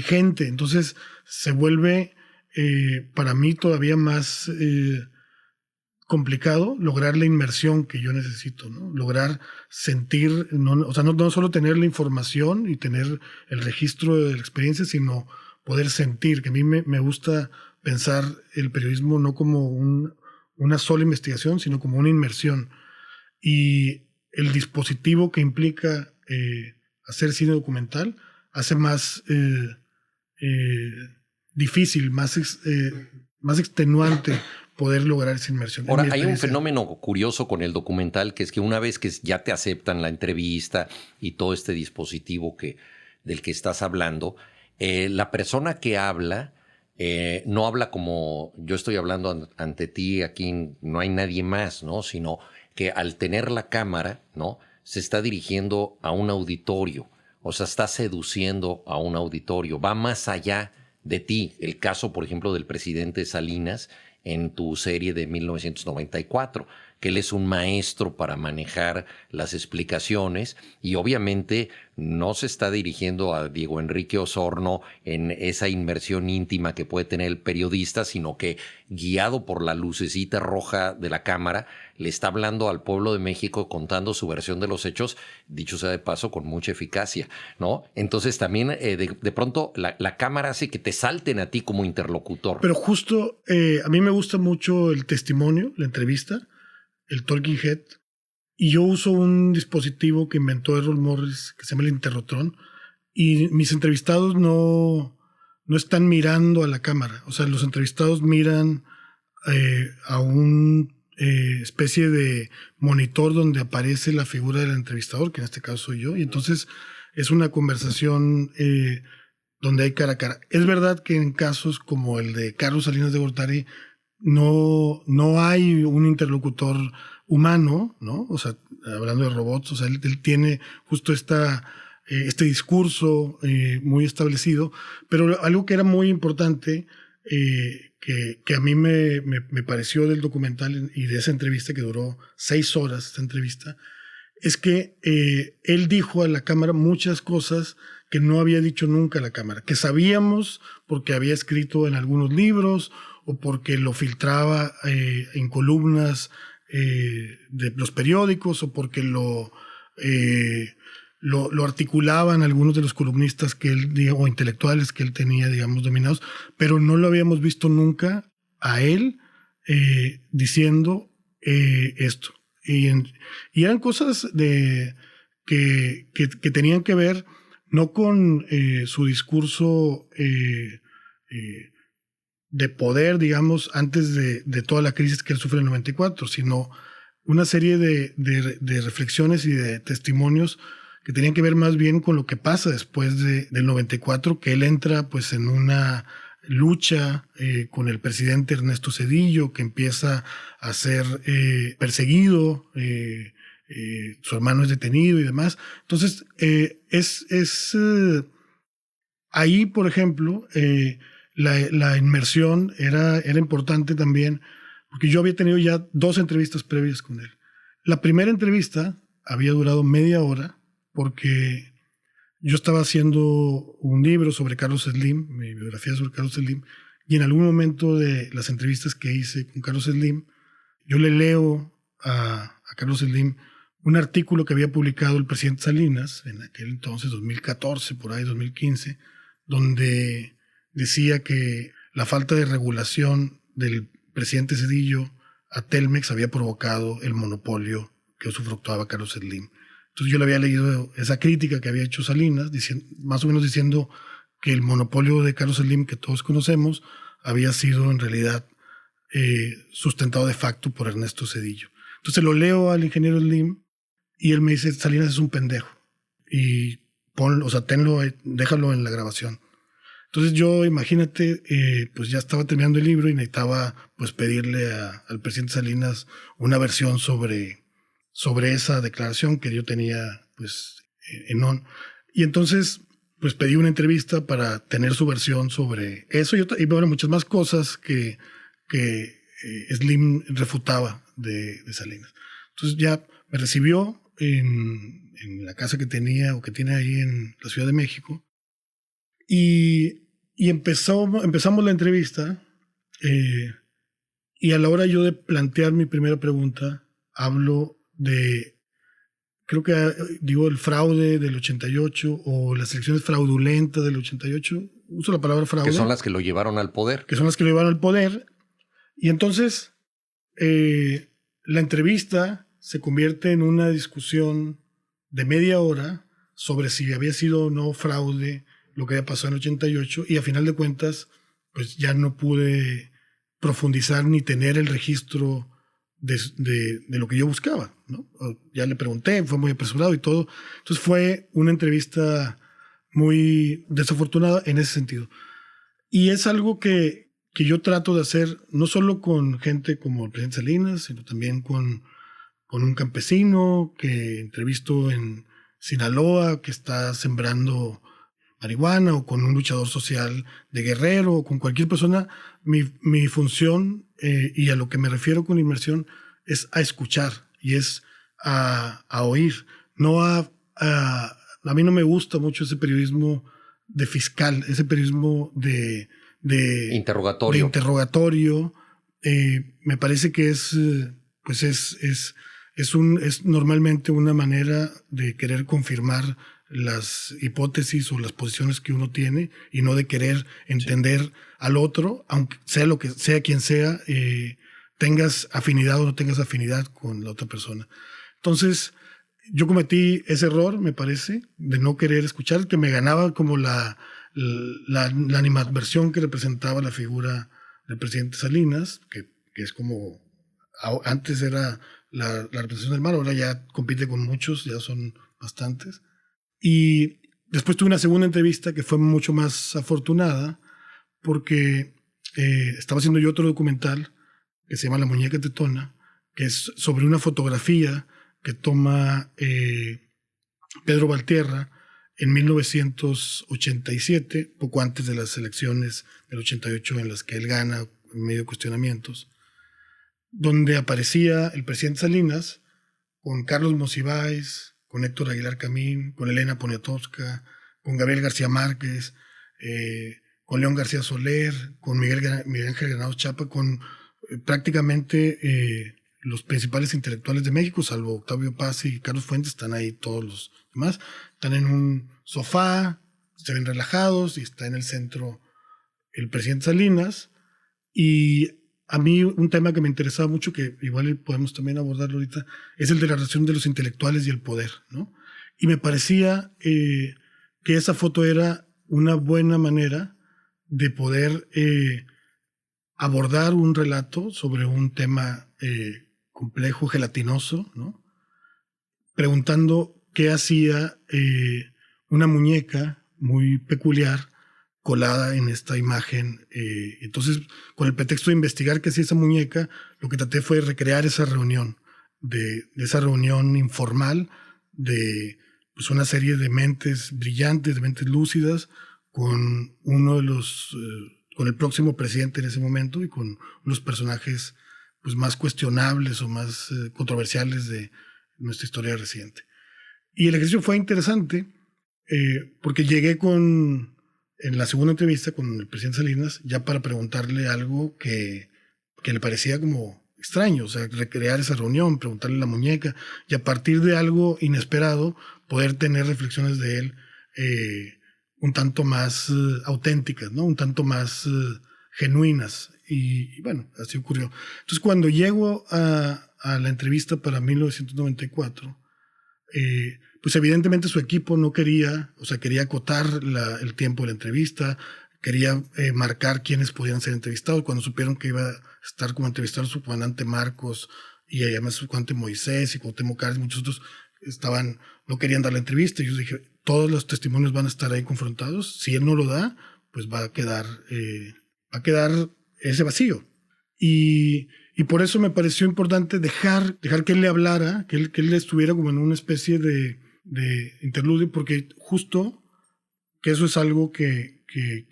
gente, entonces se vuelve para mí todavía más complicado lograr la inmersión que yo necesito, ¿no? Lograr sentir, o sea, no solo tener la información y tener el registro de la experiencia, sino poder sentir, que a mí me gusta pensar el periodismo no como una sola investigación, sino como una inmersión. Y el dispositivo que implica hacer cine documental hace más difícil, más extenuante poder lograr esa inmersión. Ahora, hay un fenómeno curioso con el documental, que es que una vez que ya te aceptan la entrevista y todo este dispositivo del que estás hablando, la persona que habla no habla como yo estoy hablando ante ti, aquí no hay nadie más, ¿no? Sino que al tener la cámara, ¿no? Se está dirigiendo a un auditorio, o sea, está seduciendo a un auditorio, va más allá de ti. El caso, por ejemplo, del presidente Salinas en tu serie de 1994, que él es un maestro para manejar las explicaciones y obviamente no se está dirigiendo a Diego Enrique Osorno en esa inmersión íntima que puede tener el periodista, sino que guiado por la lucecita roja de la cámara, le está hablando al pueblo de México, contando su versión de los hechos, dicho sea de paso, con mucha eficacia, ¿no? Entonces también de pronto la cámara hace que te salten a ti como interlocutor. Pero justo a mí me gusta mucho el testimonio, la entrevista, el talking head, y yo uso un dispositivo que inventó Errol Morris que se llama el Interrotron, y mis entrevistados no están mirando a la cámara. O sea, los entrevistados miran a un especie de monitor donde aparece la figura del entrevistador, que en este caso soy yo, y entonces es una conversación donde hay cara a cara. Es verdad que en casos como el de Carlos Salinas de Gortari no hay un interlocutor humano, ¿no? O sea, hablando de robots, o sea, él tiene justo este discurso muy establecido, pero algo que era muy importante, que a mí me pareció del documental y de esa entrevista que duró 6 horas, esta entrevista, es que él dijo a la cámara muchas cosas que no había dicho nunca a la cámara, que sabíamos porque había escrito en algunos libros o porque lo filtraba en columnas de los periódicos o porque lo articulaban algunos de los columnistas que él, o intelectuales que él tenía, digamos, dominados, pero no lo habíamos visto nunca a él diciendo esto. Y eran cosas que tenían que ver no con su discurso de poder, digamos, antes de toda la crisis que él sufre en el 94, sino una serie de reflexiones y de testimonios que tenían que ver más bien con lo que pasa después del 94, que él entra pues en una lucha con el presidente Ernesto Zedillo, que empieza a ser perseguido, su hermano es detenido y demás. Entonces, ahí, por ejemplo, la inmersión era importante también, porque yo había tenido ya 2 entrevistas previas con él. La primera entrevista había durado media hora, porque yo estaba haciendo un libro sobre Carlos Slim, mi biografía sobre Carlos Slim, y en algún momento de las entrevistas que hice con Carlos Slim, yo le leo a Carlos Slim un artículo que había publicado el presidente Salinas, en aquel entonces, 2014, por ahí, 2015, donde decía que la falta de regulación del presidente Zedillo a Telmex había provocado el monopolio que usufructuaba Carlos Slim. Entonces yo le había leído esa crítica que había hecho Salinas, más o menos diciendo que el monopolio de Carlos Slim que todos conocemos había sido en realidad sustentado de facto por Ernesto Zedillo. Entonces lo leo al ingeniero Slim y él me dice, Salinas es un pendejo y déjalo en la grabación. Entonces yo, imagínate, pues ya estaba terminando el libro y necesitaba pues pedirle al presidente Salinas una versión sobre esa declaración que yo tenía pues en on. Y entonces pues pedí una entrevista para tener su versión sobre eso y bueno, muchas más cosas que Slim refutaba de Salinas. Entonces ya me recibió en la casa que tenía o que tiene ahí en la Ciudad de México y empezamos la entrevista Y a la hora yo de plantear mi primera pregunta, hablo de, creo que digo el fraude del 88 o las elecciones fraudulentas del 88. Uso la palabra fraude. Que son las que lo llevaron al poder. Que son las que lo llevaron al poder. Y entonces la entrevista se convierte en una discusión de media hora sobre si había sido o no fraude lo que había pasado en el 88, y a final de cuentas pues ya no pude profundizar ni tener el registro de lo que yo buscaba, ¿no? Ya le pregunté, fue muy apresurado y todo. Entonces fue una entrevista muy desafortunada en ese sentido. Y es algo que yo trato de hacer no solo con gente como el presidente Salinas, sino también con un campesino que entrevisto en Sinaloa, que está sembrando marihuana, o con un luchador social de Guerrero, o con cualquier persona. Mi función, y a lo que me refiero con inmersión, es a escuchar y es a oír. No a mí no me gusta mucho ese periodismo de fiscal, ese periodismo de interrogatorio. Me parece que es normalmente una manera de querer confirmar las hipótesis o las posiciones que uno tiene, y no de querer entender al otro, aunque sea lo que sea, quien sea, tengas afinidad o no tengas afinidad con la otra persona. Entonces, yo cometí ese error, me parece, de no querer escuchar, que me ganaba como la animadversión que representaba la figura del presidente Salinas, que es como, antes era la representación del mar, ahora ya compite con muchos, ya son bastantes. Y después tuve una segunda entrevista que fue mucho más afortunada, porque estaba haciendo yo otro documental que se llama La Muñeca Tetona, que es sobre una fotografía que toma Pedro Valtierra en 1987, poco antes de las elecciones del 88 en las que él gana en medio de cuestionamientos, donde aparecía el presidente Salinas con Carlos Monsiváis, con Héctor Aguilar Camín, con Elena Poniatowska, con Gabriel García Márquez, con León García Soler, con Miguel Ángel Granados Chapa, con prácticamente los principales intelectuales de México, salvo Octavio Paz y Carlos Fuentes. Están ahí todos los demás. Están en un sofá, se ven relajados, y está en el centro el presidente Salinas. Y a mí un tema que me interesaba mucho, que igual podemos también abordarlo ahorita, es el de la relación de los intelectuales y el poder, ¿no? Y me parecía que esa foto era una buena manera de poder abordar un relato sobre un tema complejo, gelatinoso, ¿no? Preguntando qué hacía una muñeca muy peculiar colada en esta imagen. Entonces, con el pretexto de investigar qué hacía esa muñeca, lo que traté fue recrear esa reunión, de esa reunión informal de pues una serie de mentes brillantes, de mentes lúcidas, con uno de los, con el próximo presidente en ese momento, y con unos personajes pues más cuestionables o más controversiales de nuestra historia reciente. Y el ejercicio fue interesante porque llegué en la segunda entrevista con el presidente Salinas ya para preguntarle algo que le parecía como extraño, o sea, recrear esa reunión, preguntarle a la muñeca, y a partir de algo inesperado poder tener reflexiones de él un tanto más auténticas, ¿no? Un tanto más genuinas. Y bueno, así ocurrió. Entonces, cuando llego a la entrevista para 1994, pues evidentemente su equipo no quería, o sea, quería acotar el tiempo de la entrevista, quería marcar quiénes podían ser entrevistados. Cuando supieron que iba a estar como entrevistado su comandante Marcos, y además su comandante Moisés y Cuauhtémoc Cárdenas, muchos otros no querían dar la entrevista. Y yo dije, todos los testimonios van a estar ahí confrontados. Si él no lo da, pues va a quedar ese vacío. Y por eso me pareció importante dejar que él le hablara, que él estuviera como en una especie de interludio, porque justo que eso es algo que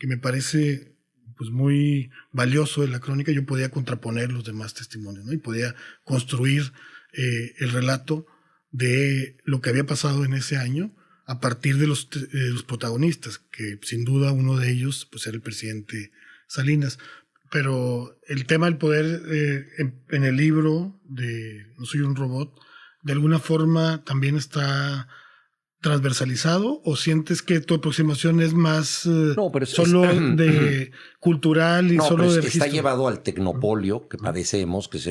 me parece pues muy valioso de la crónica. Yo podía contraponer los demás testimonios, ¿no? Y podía construir el relato de lo que había pasado en ese año a partir de los protagonistas, que sin duda uno de ellos pues era el presidente Salinas. pero el tema del poder en el libro de No soy un robot, de alguna forma también está transversalizado, o sientes que tu aproximación es más No, pero solo de cultural y no, solo pero de está registro? llevado al tecnopolio que padecemos, que es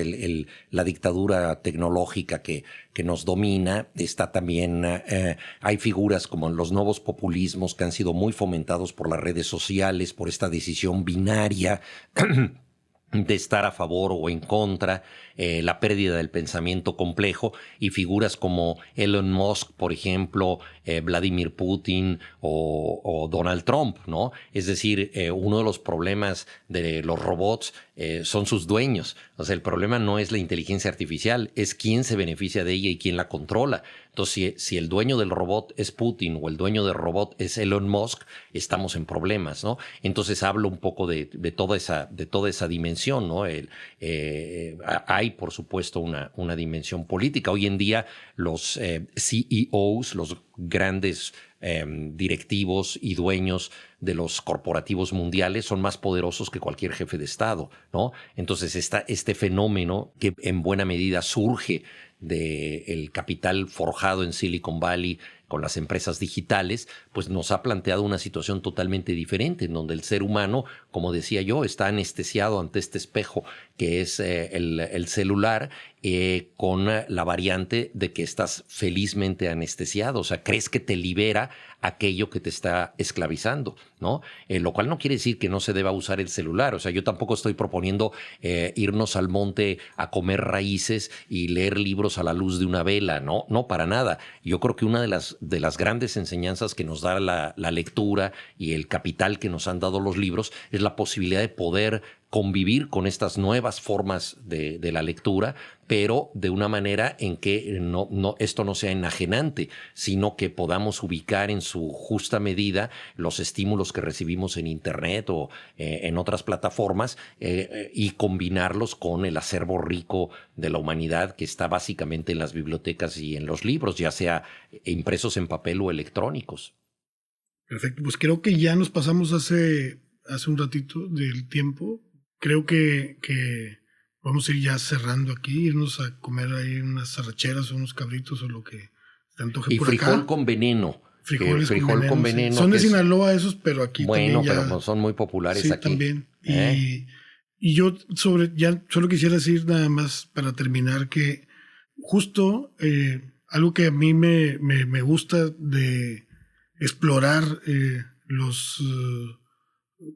la dictadura tecnológica que nos domina. Está también, hay figuras como los nuevos populismos que han sido muy fomentados por las redes sociales, por esta decisión binaria de estar a favor o en contra, la pérdida del pensamiento complejo, y figuras como Elon Musk, por ejemplo, Vladimir Putin o Donald Trump, ¿no? Es decir, uno de los problemas de los robots son sus dueños. O sea, el problema no es la inteligencia artificial, es quién se beneficia de ella y quién la controla. Entonces, si el dueño del robot es Putin o el dueño del robot es Elon Musk, estamos en problemas, ¿no? Entonces hablo un poco de toda esa dimensión, ¿no? Hay, por supuesto, una dimensión política. Hoy en día los CEOs, los grandes directivos y dueños de los corporativos mundiales son más poderosos que cualquier jefe de Estado, ¿no? Entonces este fenómeno que en buena medida surge del capital forjado en Silicon Valley con las empresas digitales, pues nos ha planteado una situación totalmente diferente, en donde el ser humano, como decía yo, está anestesiado ante este espejo que es el celular, con la variante de que estás felizmente anestesiado. O sea, crees que te libera aquello que te está esclavizando, ¿no? Lo cual no quiere decir que no se deba usar el celular. O sea, yo tampoco estoy proponiendo irnos al monte a comer raíces y leer libros a la luz de una vela, ¿no? No, para nada. Yo creo que una de las grandes enseñanzas que nos da la lectura y el capital que nos han dado los libros es la posibilidad de poder convivir con estas nuevas formas de la lectura, pero de una manera en que esto no sea enajenante, sino que podamos ubicar en su justa medida los estímulos que recibimos en Internet o en otras plataformas, y combinarlos con el acervo rico de la humanidad que está básicamente en las bibliotecas y en los libros, ya sea impresos en papel o electrónicos. Perfecto, pues creo que ya nos pasamos hace un ratito del tiempo. Creo que vamos a ir ya cerrando aquí, irnos a comer ahí unas arracheras o unos cabritos o lo que te antoje y por acá. Y frijol con veneno. Frijol con veneno. Sí. Son de Sinaloa esos, pero aquí bueno, también ya... pero son muy populares sí, aquí. También. Y yo ya solo quisiera decir nada más para terminar que justo algo que a mí me gusta de explorar los...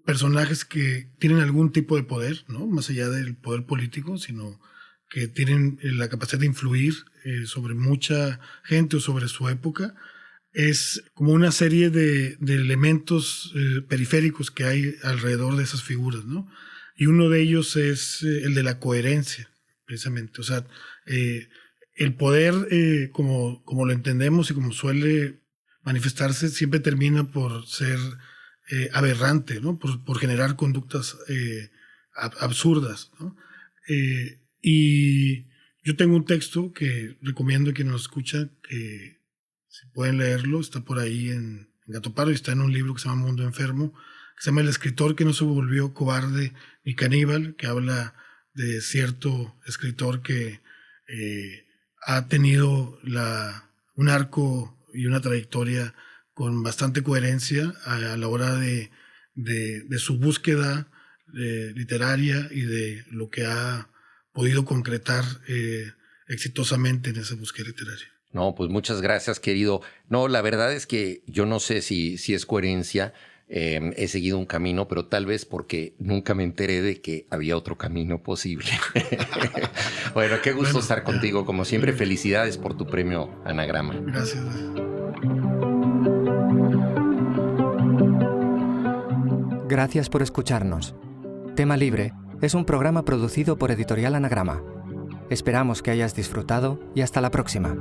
personajes que tienen algún tipo de poder, ¿no? Más allá del poder político, sino que tienen la capacidad de influir sobre mucha gente o sobre su época, es como una serie de elementos periféricos que hay alrededor de esas figuras, ¿no? Y uno de ellos es el de la coherencia, precisamente. O sea, el poder, como lo entendemos y como suele manifestarse, siempre termina por ser aberrante, ¿no? Por generar conductas absurdas, ¿no? Y yo tengo un texto que recomiendo a quien nos escucha que si pueden leerlo, está por ahí en Gato Pardo y está en un libro que se llama Mundo Enfermo, que se llama El escritor que no se volvió cobarde ni caníbal, que habla de cierto escritor que ha tenido un arco y una trayectoria con bastante coherencia a la hora de su búsqueda literaria y de lo que ha podido concretar exitosamente en esa búsqueda literaria. No, pues muchas gracias, querido. No, la verdad es que yo no sé si es coherencia. He seguido un camino, pero tal vez porque nunca me enteré de que había otro camino posible. Bueno, qué gusto estar contigo. Como siempre, felicidades por tu premio Anagrama. Gracias. Gracias por escucharnos. Tema Libre es un programa producido por Editorial Anagrama. Esperamos que hayas disfrutado y hasta la próxima.